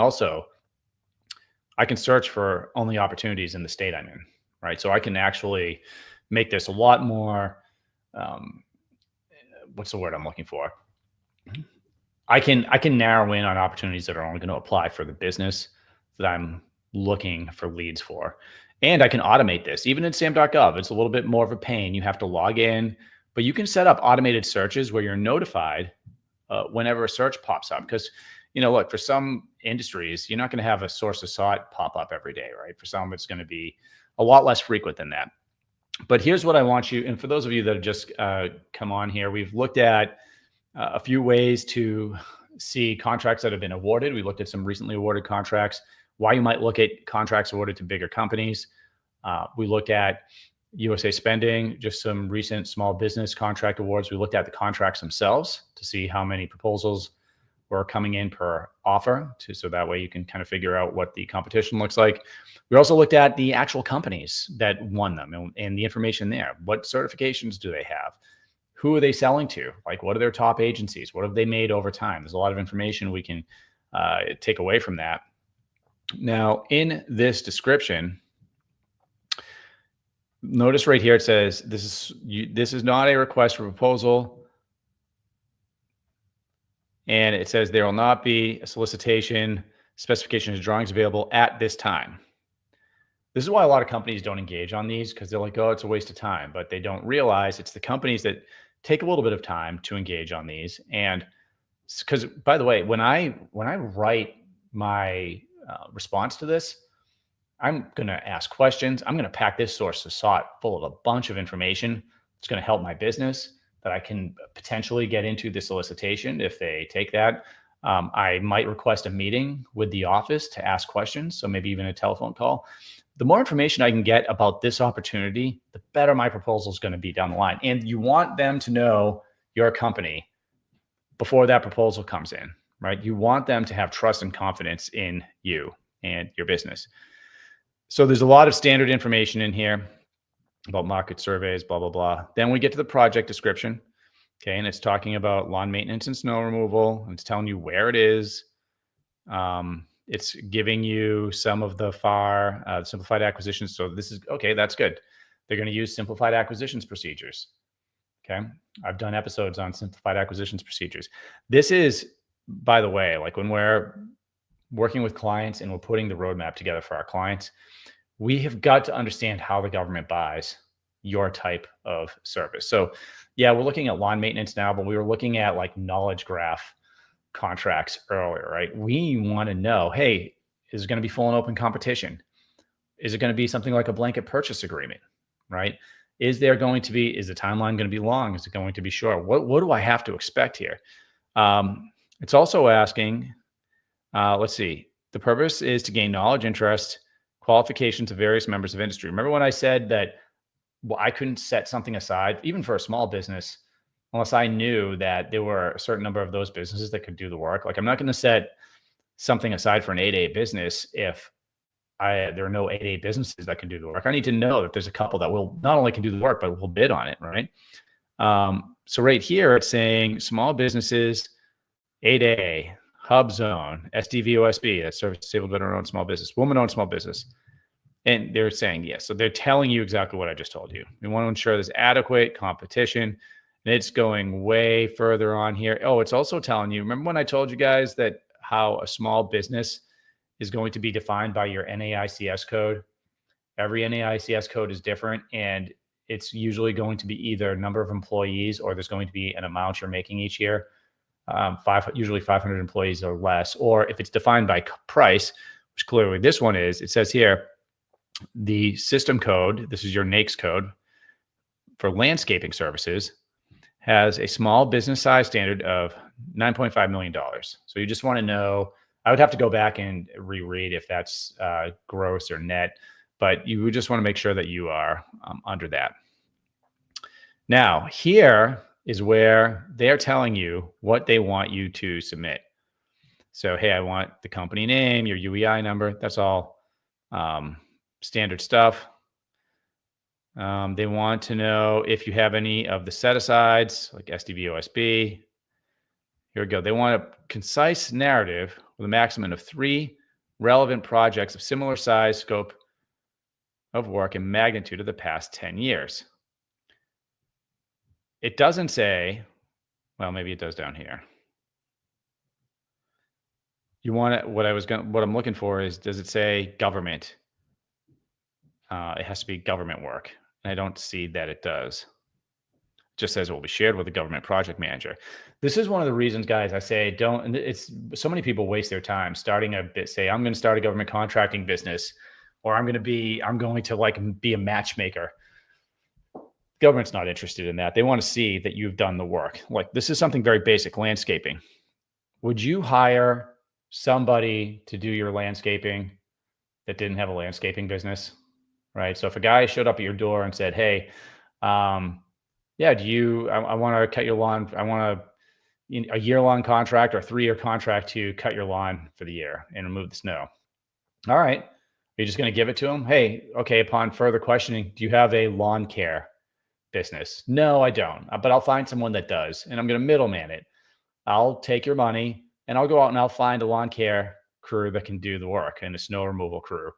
search for only opportunities in the state I'm in, right? So I can actually make this a lot more, what's the word I'm looking for? I can narrow in on opportunities that are only going to apply for the business that I'm looking for leads for. And I can automate this. Even in SAM.gov, it's a little bit more of a pain. You have to log in, but you can set up automated searches where you're notified whenever a search pops up. Because, look, for some industries, you're not going to have a source of sought pop up every day, right? For some, it's going to be a lot less frequent than that. But here's what I want you, and for those of you that have just come on here, we've looked at a few ways to see contracts that have been awarded. We looked at some recently awarded contracts, why you might look at contracts awarded to bigger companies. We looked at USA Spending, just some recent small business contract awards. We looked at the contracts themselves to see how many proposals were coming in per offer, so that way you can kind of figure out what the competition looks like. We also looked at the actual companies that won them and the information there. What certifications do they have? Who are they selling to? Like, what are their top agencies? What have they made over time? There's a lot of information we can take away from that. Now, in this description, notice right here, it says, this is not a request for proposal. And it says there will not be a solicitation, specifications, drawings available at this time. This is why a lot of companies don't engage on these, because they're like, oh, it's a waste of time. But they don't realize it's the companies that take a little bit of time to engage on these. And because, by the way, when I write my response to this, I'm going to ask questions. I'm going to pack this source of sought full of a bunch of information. It's going to help my business that I can potentially get into the solicitation if they take that. I might request a meeting with the office to ask questions. So maybe even a telephone call. The more information I can get about this opportunity, the better my proposal is going to be down the line. And you want them to know your company before that proposal comes in, right? You want them to have trust and confidence in you and your business. So there's a lot of standard information in here about market surveys, blah, blah, blah. Then we get to the project description. Okay. And it's talking about lawn maintenance and snow removal. And it's telling you where it is. It's giving you some of the simplified acquisitions. So this is, okay, that's good. They're going to use simplified acquisitions procedures. Okay. I've done episodes on simplified acquisitions procedures. This is, by the way, like when we're working with clients and we're putting the roadmap together for our clients, we have got to understand how the government buys your type of service. So yeah, we're looking at lawn maintenance now, but we were looking at like knowledge graph contracts earlier, right? We want to know, hey, is it going to be full and open competition? Is it going to be something like a blanket purchase agreement, right? Is the timeline going to be long? Is it going to be short? What do I have to expect here? It's also asking, let's see, the purpose is to gain knowledge, interest, qualifications of various members of industry. Remember when I said that I couldn't set something aside, even for a small business, unless I knew that there were a certain number of those businesses that could do the work. Like I'm not going to set something aside for an 8A business if there are no 8A businesses that can do the work. I need to know that there's a couple that will not only can do the work, but will bid on it, right? So right here, it's saying small businesses, 8A, hub zone, SDVOSB, that's service disabled veteran-owned small business, woman-owned small business. And they're saying yes. So they're telling you exactly what I just told you. We want to ensure there's adequate competition. And it's going way further on here. Oh, it's also telling you, remember when I told you guys that how a small business is going to be defined by your NAICS code? Every NAICS code is different, and it's usually going to be either number of employees or there's going to be an amount you're making each year. Usually 500 employees or less, or if it's defined by price, which clearly this one is, it says here, the system code, this is your NAICS code for landscaping services, has a small business size standard of $9.5 million. So you just want to know I would have to go back and reread if that's gross or net, but you would just want to make sure that you are under that. Now, here is where they're telling you what they want you to submit. So, hey, I want the company name, your UEI number. That's all standard stuff. They want to know if you have any of the set-asides, like SDVOSB. Here we go. They want a concise narrative with a maximum of 3 relevant projects of similar size, scope of work, and magnitude of the past 10 years. It doesn't say, well, maybe it does down here. You want it, what I'm looking for is, does it say government? It has to be government work. And I don't see that it does. It just says it will be shared with the government project manager. This is one of the reasons, guys, I say don't, and it's so many people waste their time starting say, I'm going to start a government contracting business, or I'm going to like be a matchmaker. Government's not interested in that. They want to see that you've done the work. Like, this is something very basic, landscaping. Would you hire somebody to do your landscaping that didn't have a landscaping business? Right. So if a guy showed up at your door and said, hey, yeah, I want to cut your lawn. I want a year-long contract or a 3-year contract to cut your lawn for the year and remove the snow. All right. Are you just going to give it to him? Hey, okay. Upon further questioning, do you have a lawn care business? No, I don't, but I'll find someone that does. And I'm going to middleman it. I'll take your money and I'll go out and I'll find a lawn care crew that can do the work and a snow removal crew.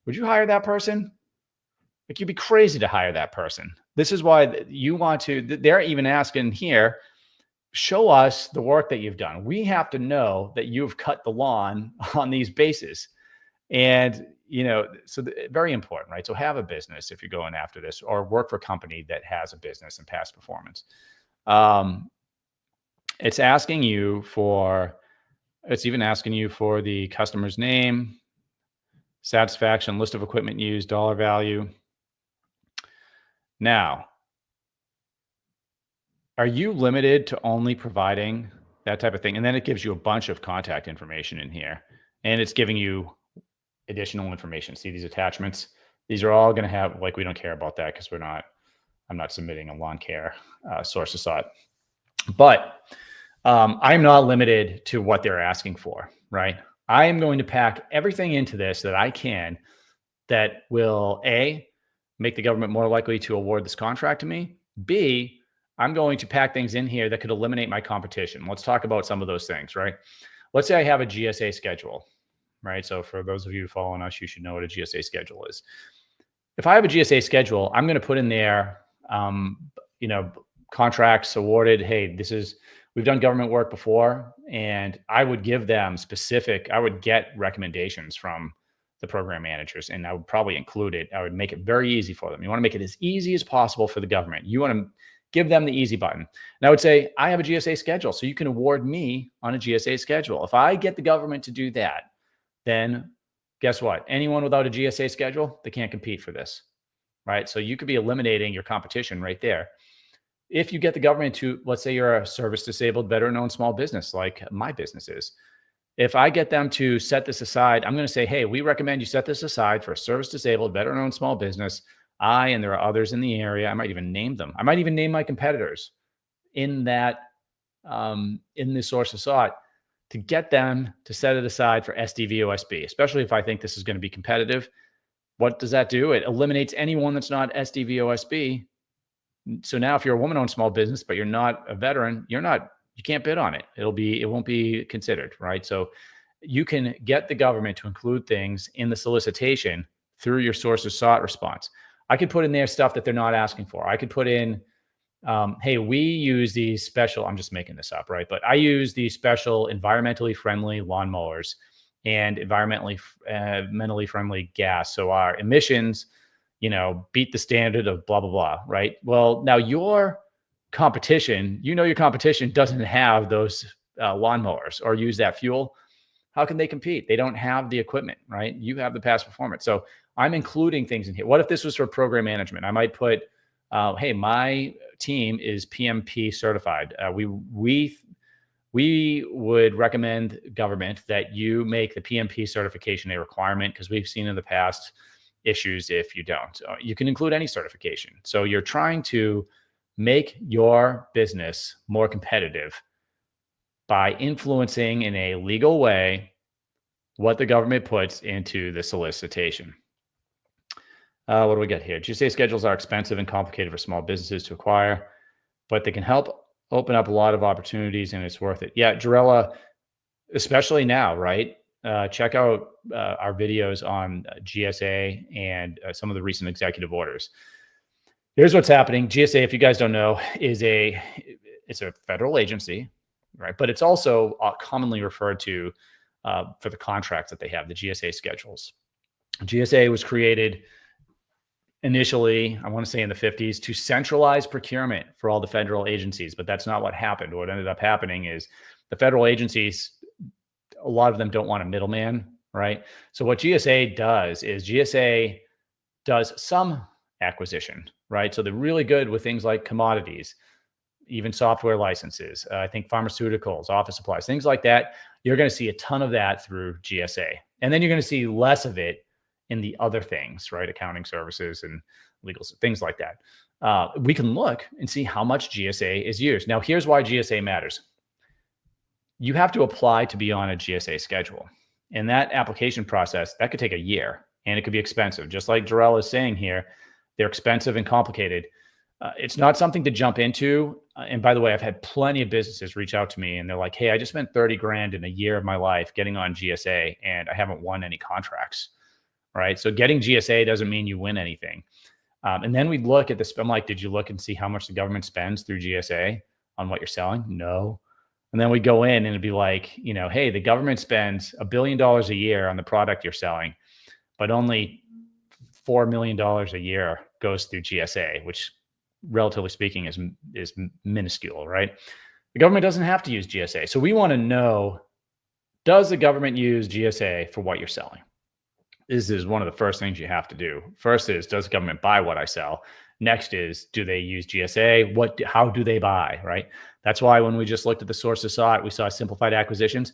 Would you hire that person? Like, you'd be crazy to hire that person. This is why you want to, they're even asking here, show us the work that you've done. We have to know that you've cut the lawn on these bases. And, so very important, right? So have a business if you're going after this, or work for a company that has a business and past performance. It's even asking you for the customer's name, satisfaction, list of equipment used, dollar value. Now, are you limited to only providing that type of thing? And then it gives you a bunch of contact information in here, and it's giving you additional information. See these attachments? These are all going to have, like, we don't care about that because I'm not submitting a lawn care source of sought. But I'm not limited to what they're asking for, right? I am going to pack everything into this that I can that will, A, make the government more likely to award this contract to me. B, I'm going to pack things in here that could eliminate my competition. Let's talk about some of those things, right? Let's say I have a GSA schedule, right? So for those of you following us, you should know what a GSA schedule is. If I have a GSA schedule, I'm going to put in there, contracts awarded. Hey, we've done government work before, and I would give them I would get recommendations from the program managers, and I would probably include it. I would make it very easy for them. You want to make it as easy as possible for the government. You want to give them the easy button. And I would say, I have a GSA schedule, so you can award me on a GSA schedule. If I get the government to do that, then guess what? Anyone without a GSA schedule, they can't compete for this, right? So you could be eliminating your competition right there. If you get the government to, let's say you're a service-disabled, veteran-owned small business like my business is. If I get them to set this aside, I'm going to say, hey, we recommend you set this aside for a service-disabled, veteran-owned small business. And there are others in the area. I might even name them. I might even name my competitors in that, in this source of sought, to get them to set it aside for SDVOSB, especially if I think this is going to be competitive. What does that do? It eliminates anyone that's not SDVOSB. So now if you're a woman-owned small business, but you're not a veteran, you can't bid on it. It won't be considered, right? So you can get the government to include things in the solicitation through your source of sought response. I could put in there stuff that they're not asking for. I could put in, hey, we use these special, I'm just making this up, right? But I use these special environmentally friendly lawnmowers and mentally friendly gas. So our emissions, beat the standard of blah, blah, blah, right? Well, now your competition, your competition doesn't have those lawnmowers or use that fuel. How can they compete? They don't have the equipment, right? You have the past performance. So I'm including things in here. What if this was for program management? I might put, hey, my team is PMP certified. We we would recommend government that you make the PMP certification a requirement, because we've seen in the past issues if you don't. You can include any certification. So you're trying to make your business more competitive by influencing in a legal way what the government puts into the solicitation. What do we get here? GSA schedules are expensive and complicated for small businesses to acquire, but they can help open up a lot of opportunities, and it's worth it. Yeah, Jarella, especially now, right? Check out our videos on GSA and some of the recent executive orders. Here's what's happening. GSA, if you guys don't know, it's a federal agency, right? But it's also commonly referred to for the contracts that they have, the GSA schedules. GSA was created initially, I want to say in the 50s, to centralize procurement for all the federal agencies, but that's not what happened. What ended up happening is the federal agencies, a lot of them don't want a middleman, right? So what GSA does is GSA does some acquisition, right? So they're really good with things like commodities, even software licenses, I think pharmaceuticals, office supplies, things like that. You're going to see a ton of that through GSA. And then you're going to see less of it in the other things, right? Accounting services and legal, things like that. We can look and see how much GSA is used. Now, here's why GSA matters. You have to apply to be on a GSA schedule. And that application process, that could take a year, and it could be expensive. Just like Jarell is saying here, they're expensive and complicated. It's not something to jump into. And by the way, I've had plenty of businesses reach out to me and they're like, hey, I just spent 30 grand in a year of my life getting on GSA and I haven't won any contracts, right? So getting GSA doesn't mean you win anything. And then we look at this. I'm like, did you look and see how much the government spends through GSA on what you're selling? No. And then we go in and it'd be like, hey, the government spends $1 billion a year on the product you're selling, but only $4 million a year goes through GSA, which relatively speaking is minuscule, right? The government doesn't have to use GSA. So we want to know, does the government use GSA for what you're selling? This is one of the first things you have to do. First is, does the government buy what I sell? Next is, do they use GSA? How do they buy, right? That's why when we just looked at the sources, we saw simplified acquisitions.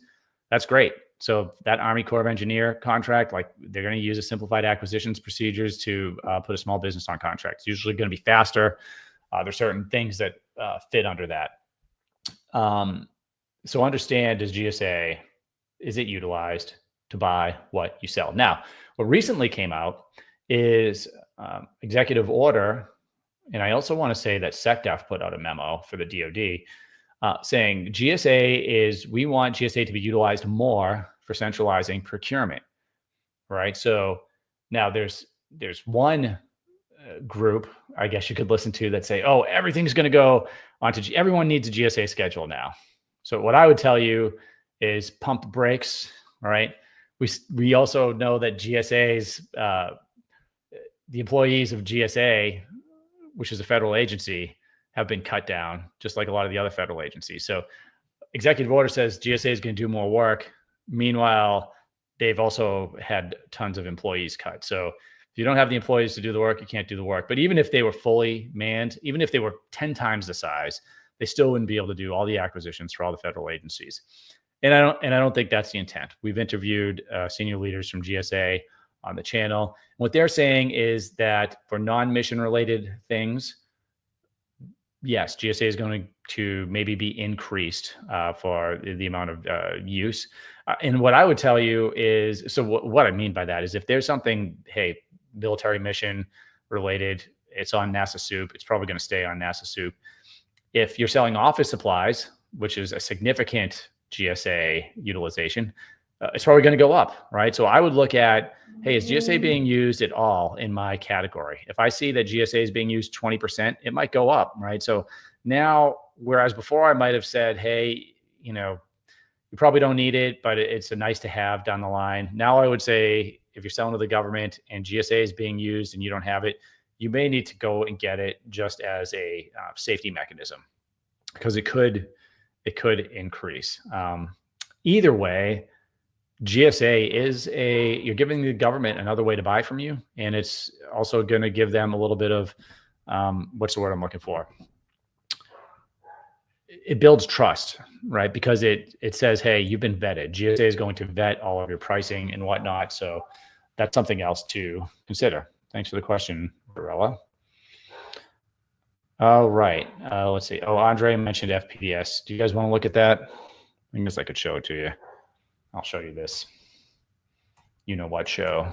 That's great. So that Army Corps of Engineer contract, like they're going to use a simplified acquisitions procedures to put a small business on contract. It's usually going to be faster. There's certain things that fit under that. So understand, does GSA, is it utilized to buy what you sell? Now, what recently came out is executive order, and I also want to say that SecDef put out a memo for the DoD saying we want GSA to be utilized more for centralizing procurement, right? So now there's one group, I guess you could listen to, that say, oh, everything's going to go onto everyone needs a GSA schedule now. So what I would tell you is pump the brakes, all right? We also know that GSA's, the employees of GSA, which is a federal agency, have been cut down, just like a lot of the other federal agencies. So executive order says GSA is going to do more work. Meanwhile, they've also had tons of employees cut. So if you don't have the employees to do the work, you can't do the work. But even if they were fully manned, even if they were 10 times the size, they still wouldn't be able to do all the acquisitions for all the federal agencies. And I don't think that's the intent. We've interviewed senior leaders from GSA on the channel. And what they're saying is that for non-mission related things, yes, GSA is going to maybe be increased for the amount of use. And what I would tell you is, so what I mean by that is, if there's something, hey, military mission related, it's on NASA soup, it's probably going to stay on NASA soup. If you're selling office supplies, which is a significant GSA utilization, it's probably going to go up, right? So I would look at, hey, is GSA being used at all in my category? If I see that GSA is being used 20%, it might go up, right? So now, whereas before I might have said, hey, you probably don't need it, but it's a nice to have down the line. Now I would say, if you're selling to the government and GSA is being used and you don't have it, you may need to go and get it just as a safety mechanism, because it could increase. Either way, GSA is you're giving the government another way to buy from you. And it's also going to give them a little bit of, what's the word I'm looking for? it builds trust, right? Because it says, hey, you've been vetted. GSA is going to vet all of your pricing and whatnot. So that's something else to consider. Thanks for the question, Barella. All right. Let's see. Oh, Andre mentioned FPDS. Do you guys want to look at that? I guess I could show it to you. I'll show you this. You know what show.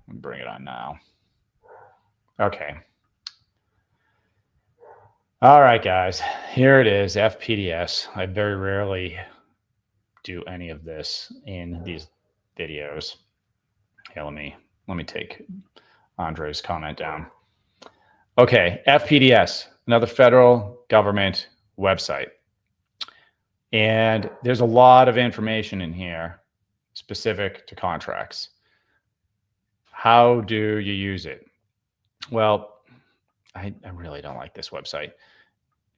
Let me bring it on now. Okay. All right, guys. Here it is, FPDS. I very rarely do any of this in these videos. Okay, let me take Andre's comment down. Okay, FPDS, another federal government website. And there's a lot of information in here specific to contracts. How do you use it? Well, I really don't like this website.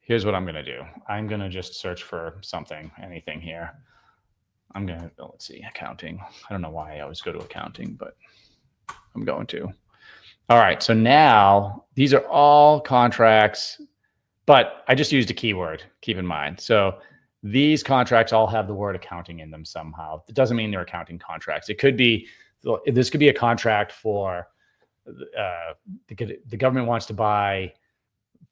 Here's what I'm going to do. I'm going to just search for something, anything here. I'm going to, let's see, accounting. I don't know why I always go to accounting, but I'm going to. All right, so now these are all contracts, but I just used a keyword, keep in mind. So these contracts all have the word accounting in them somehow. It doesn't mean they're accounting contracts. It could be, this could be a contract for, the government wants to buy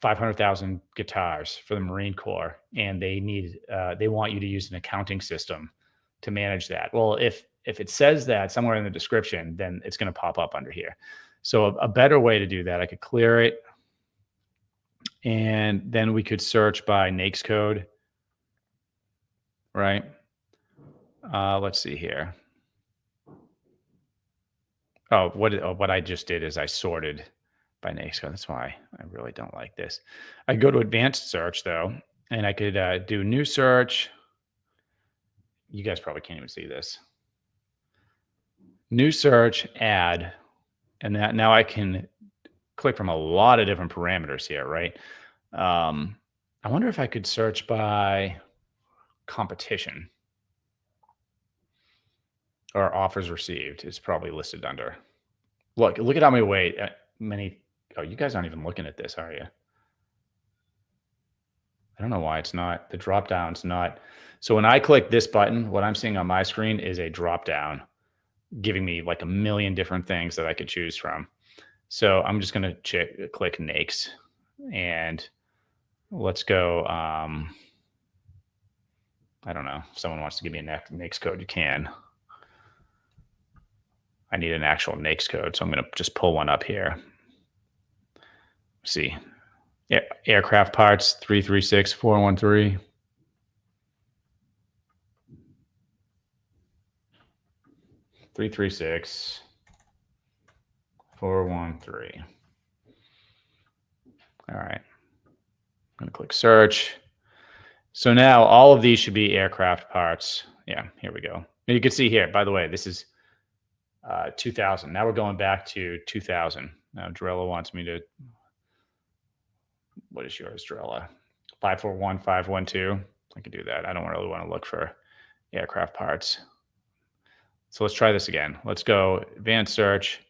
500,000 guitars for the Marine Corps, and they want you to use an accounting system to manage that. Well, if it says that somewhere in the description, then it's going to pop up under here. So a better way to do that, I could clear it, and then we could search by NAICS code, right? Let's see here. Oh, what I just did is I sorted by NAICS code. That's why I really don't like this. I go to advanced search though, and I could do new search. You guys probably can't even see this. New search, add, and that now I can click from a lot of different parameters here, right? I wonder if I could search by competition or offers received is probably listed under. Look at how many. Oh, you guys aren't even looking at this, are you? I don't know why it's not. The drop down's not. So when I click this button, what I'm seeing on my screen is a drop down, giving me like a million different things that I could choose from. So I'm just going to click NAICS, and let's go. I don't know. If someone wants to give me a NAICS code, you can. I need an actual NAICS code, so I'm going to just pull one up here. Let's see. Yeah, aircraft parts 336413. Three, 336 413. All right. I'm going to click search. So now all of these should be aircraft parts. Yeah, here we go. And you can see here, by the way, this is 2000. Now we're going back to 2000. Now Drella wants me to, what is yours, Drella? 541512. I can do that. I don't really want to look for aircraft parts. So let's try this again. Let's go advanced search.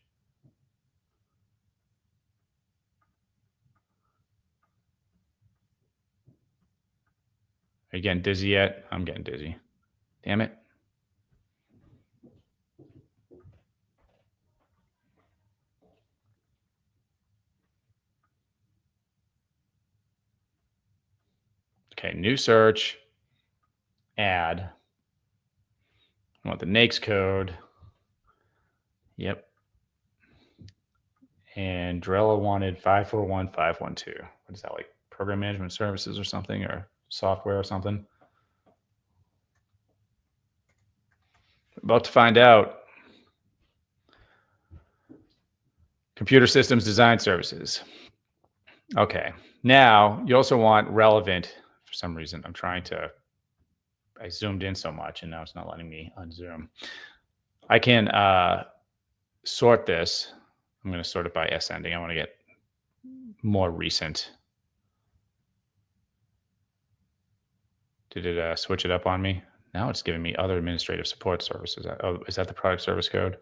Are you getting dizzy yet? I'm getting dizzy. Damn it. Okay, new search, add. I want the NAICS code. Yep. And Drella wanted 541512. What is that, like program management services or something, or software or something? About to find out. Computer systems design services. Okay. Now you also want relevant. For some reason, I zoomed in so much and now it's not letting me unzoom. I can sort this. I'm going to sort it by ascending. I want to get more recent. Did it switch it up on me? Now it's giving me other administrative support services. Oh, is that the product service code?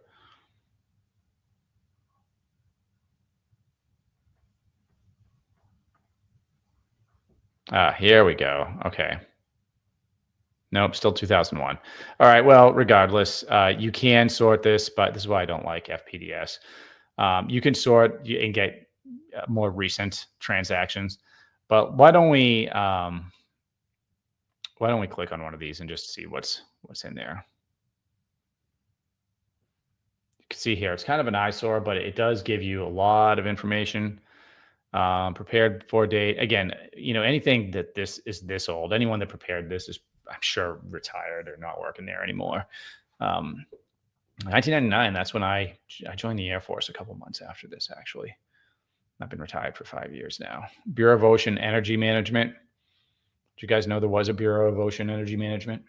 Here we go. Okay. Nope, still 2001. All right. Well, regardless, you can sort this, but this is why I don't like FPDS. You can sort and get more recent transactions, but why don't we click on one of these and just see what's in there? You can see here, it's kind of an eyesore, but it does give you a lot of information. Prepared for date. Again, anything that this is this old, anyone that prepared this is, I'm sure, retired or not working there anymore. 1999, that's when I joined the Air Force a couple months after this, actually. I've been retired for 5 years now. Bureau of Ocean Energy Management. Did you guys know there was a Bureau of Ocean Energy Management?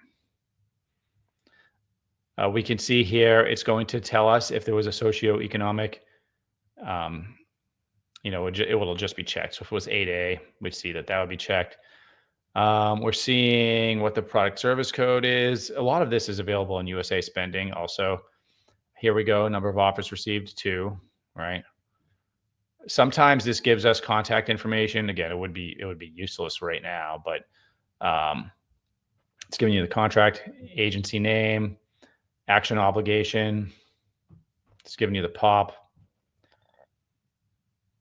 We can see here, it's going to tell us if there was a socioeconomic, it will just be checked. So if it was 8A, we'd see that would be checked. We're seeing what the product service code is. A lot of this is available in USA Spending also. Here we go. Number of offers received, 2, right? Sometimes this gives us contact information. Again, it would be useless right now, but it's giving you the contract agency name, action obligation. It's giving you the POP.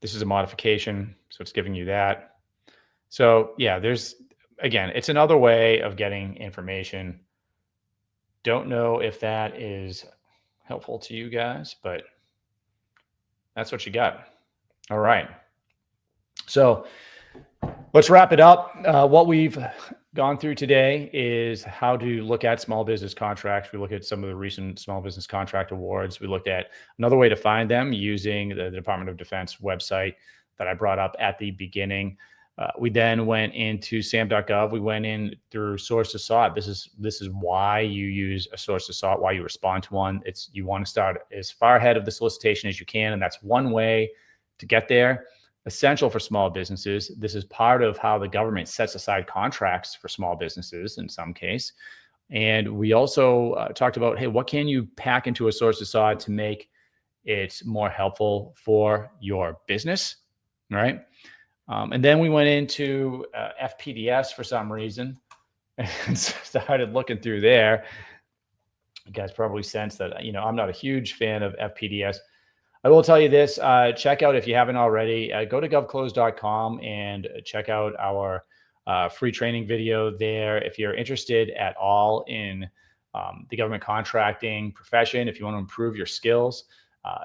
This is a modification, so it's giving you that. So yeah, again, it's another way of getting information. Don't know if that is helpful to you guys, but that's what you got. All right. So let's wrap it up. What we've gone through today is how to look at small business contracts. We look at some of the recent small business contract awards. We looked at another way to find them using the Department of Defense website that I brought up at the beginning. We then went into SAM.gov. We went in through source to sought. This is why you use a source to sought, why you respond to one. You want to start as far ahead of the solicitation as you can, and that's one way to get there. Essential for small businesses. This is part of how the government sets aside contracts for small businesses in some case. And we also talked about, hey, what can you pack into a source to sought to make it more helpful for your business, right? And then we went into FPDS for some reason and started looking through there. You guys probably sense that, I'm not a huge fan of FPDS. I will tell you this, check out, if you haven't already, go to govclose.com and check out our free training video there. If you're interested at all in the government contracting profession, if you want to improve your skills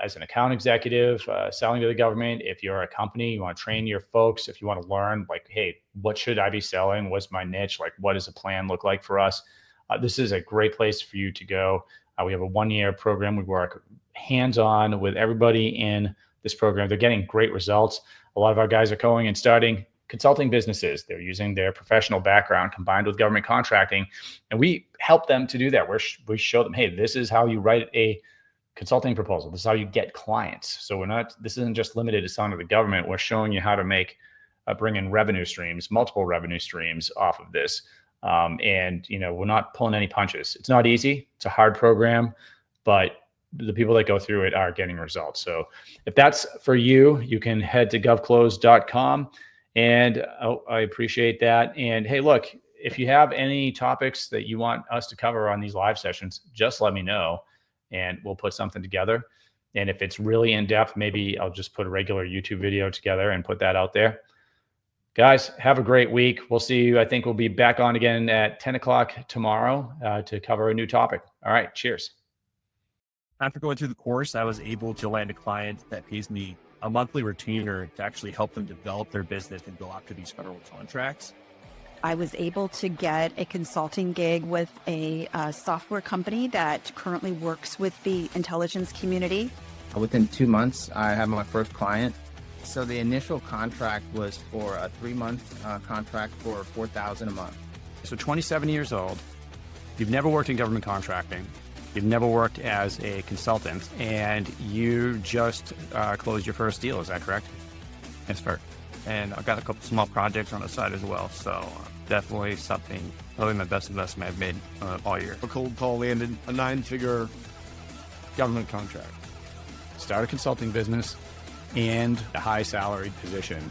as an account executive, selling to the government, if you're a company, you want to train your folks, if you want to learn, like, hey, what should I be selling? What's my niche? Like, what does a plan look like for us? This is a great place for you to go. We have a 1-year program. We work hands-on with everybody in this program. They're getting great results. A lot of our guys are going and starting consulting businesses. They're using their professional background combined with government contracting, and we help them to do that. We show them, hey, this is how you write a consulting proposal. This is how you get clients. So this isn't just limited to selling to the government. We're showing you how to bring in revenue streams, multiple revenue streams off of this. And we're not pulling any punches. It's not easy. It's a hard program, but the people that go through it are getting results. So if that's for you, you can head to govclose.com, and I appreciate that. And hey, look, if you have any topics that you want us to cover on these live sessions, just let me know and we'll put something together. And if it's really in depth, maybe I'll just put a regular YouTube video together and put that out there. Guys, have a great week. We'll see you. I think we'll be back on again at 10 o'clock tomorrow to cover a new topic. All right. Cheers. After going through the course, I was able to land a client that pays me a monthly retainer to actually help them develop their business and go after these federal contracts. I was able to get a consulting gig with a software company that currently works with the intelligence community. Within 2 months, I have my first client. So the initial contract was for a 3-month contract for $4,000 a month. So 27 years old, you've never worked in government contracting, you've never worked as a consultant, and you just closed your first deal, is that correct? Yes, sir. And I've got a couple small projects on the side as well, so definitely probably my best investment I've made all year. A cold call landed a 9-figure government contract. Start a consulting business and a high salaried position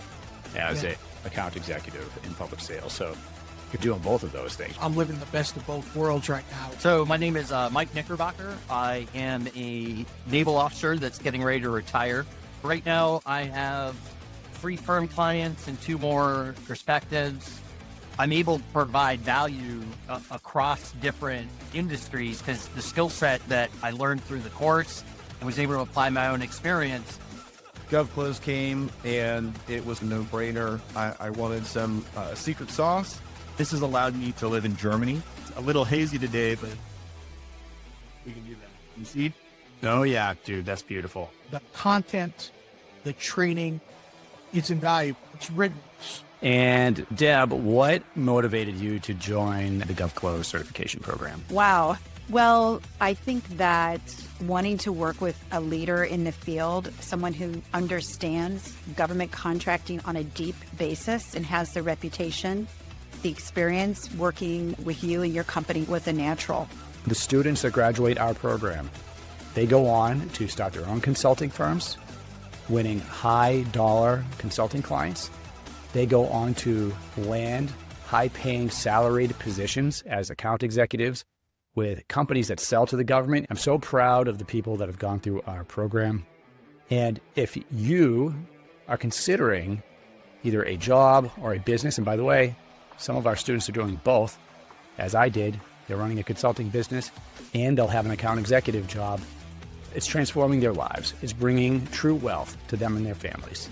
as account executive in public sales. So you're doing both of those things. I'm living the best of both worlds right now. So my name is Mike Knickerbocker. I am a naval officer that's getting ready to retire. Right now, I have 3 firm clients and 2 more perspectives. I'm able to provide value across different industries because the skill set that I learned through the course and was able to apply my own experience. GovClose came and it was a no-brainer. I wanted some secret sauce. This has allowed me to live in Germany. It's a little hazy today, but we can do that. You see? Oh yeah, dude, that's beautiful. The content, the training, it's invaluable. It's written. And Deb, what motivated you to join the GovClose certification program? Wow. Well, I think that wanting to work with a leader in the field, someone who understands government contracting on a deep basis and has the reputation, the experience working with you and your company was a natural. The students that graduate our program, they go on to start their own consulting firms, winning high dollar consulting clients. They go on to land high-paying salaried positions as account executives with companies that sell to the government. I'm so proud of the people that have gone through our program. And if you are considering either a job or a business, and by the way, some of our students are doing both, as I did. They're running a consulting business and they'll have an account executive job. It's transforming their lives. It's bringing true wealth to them and their families.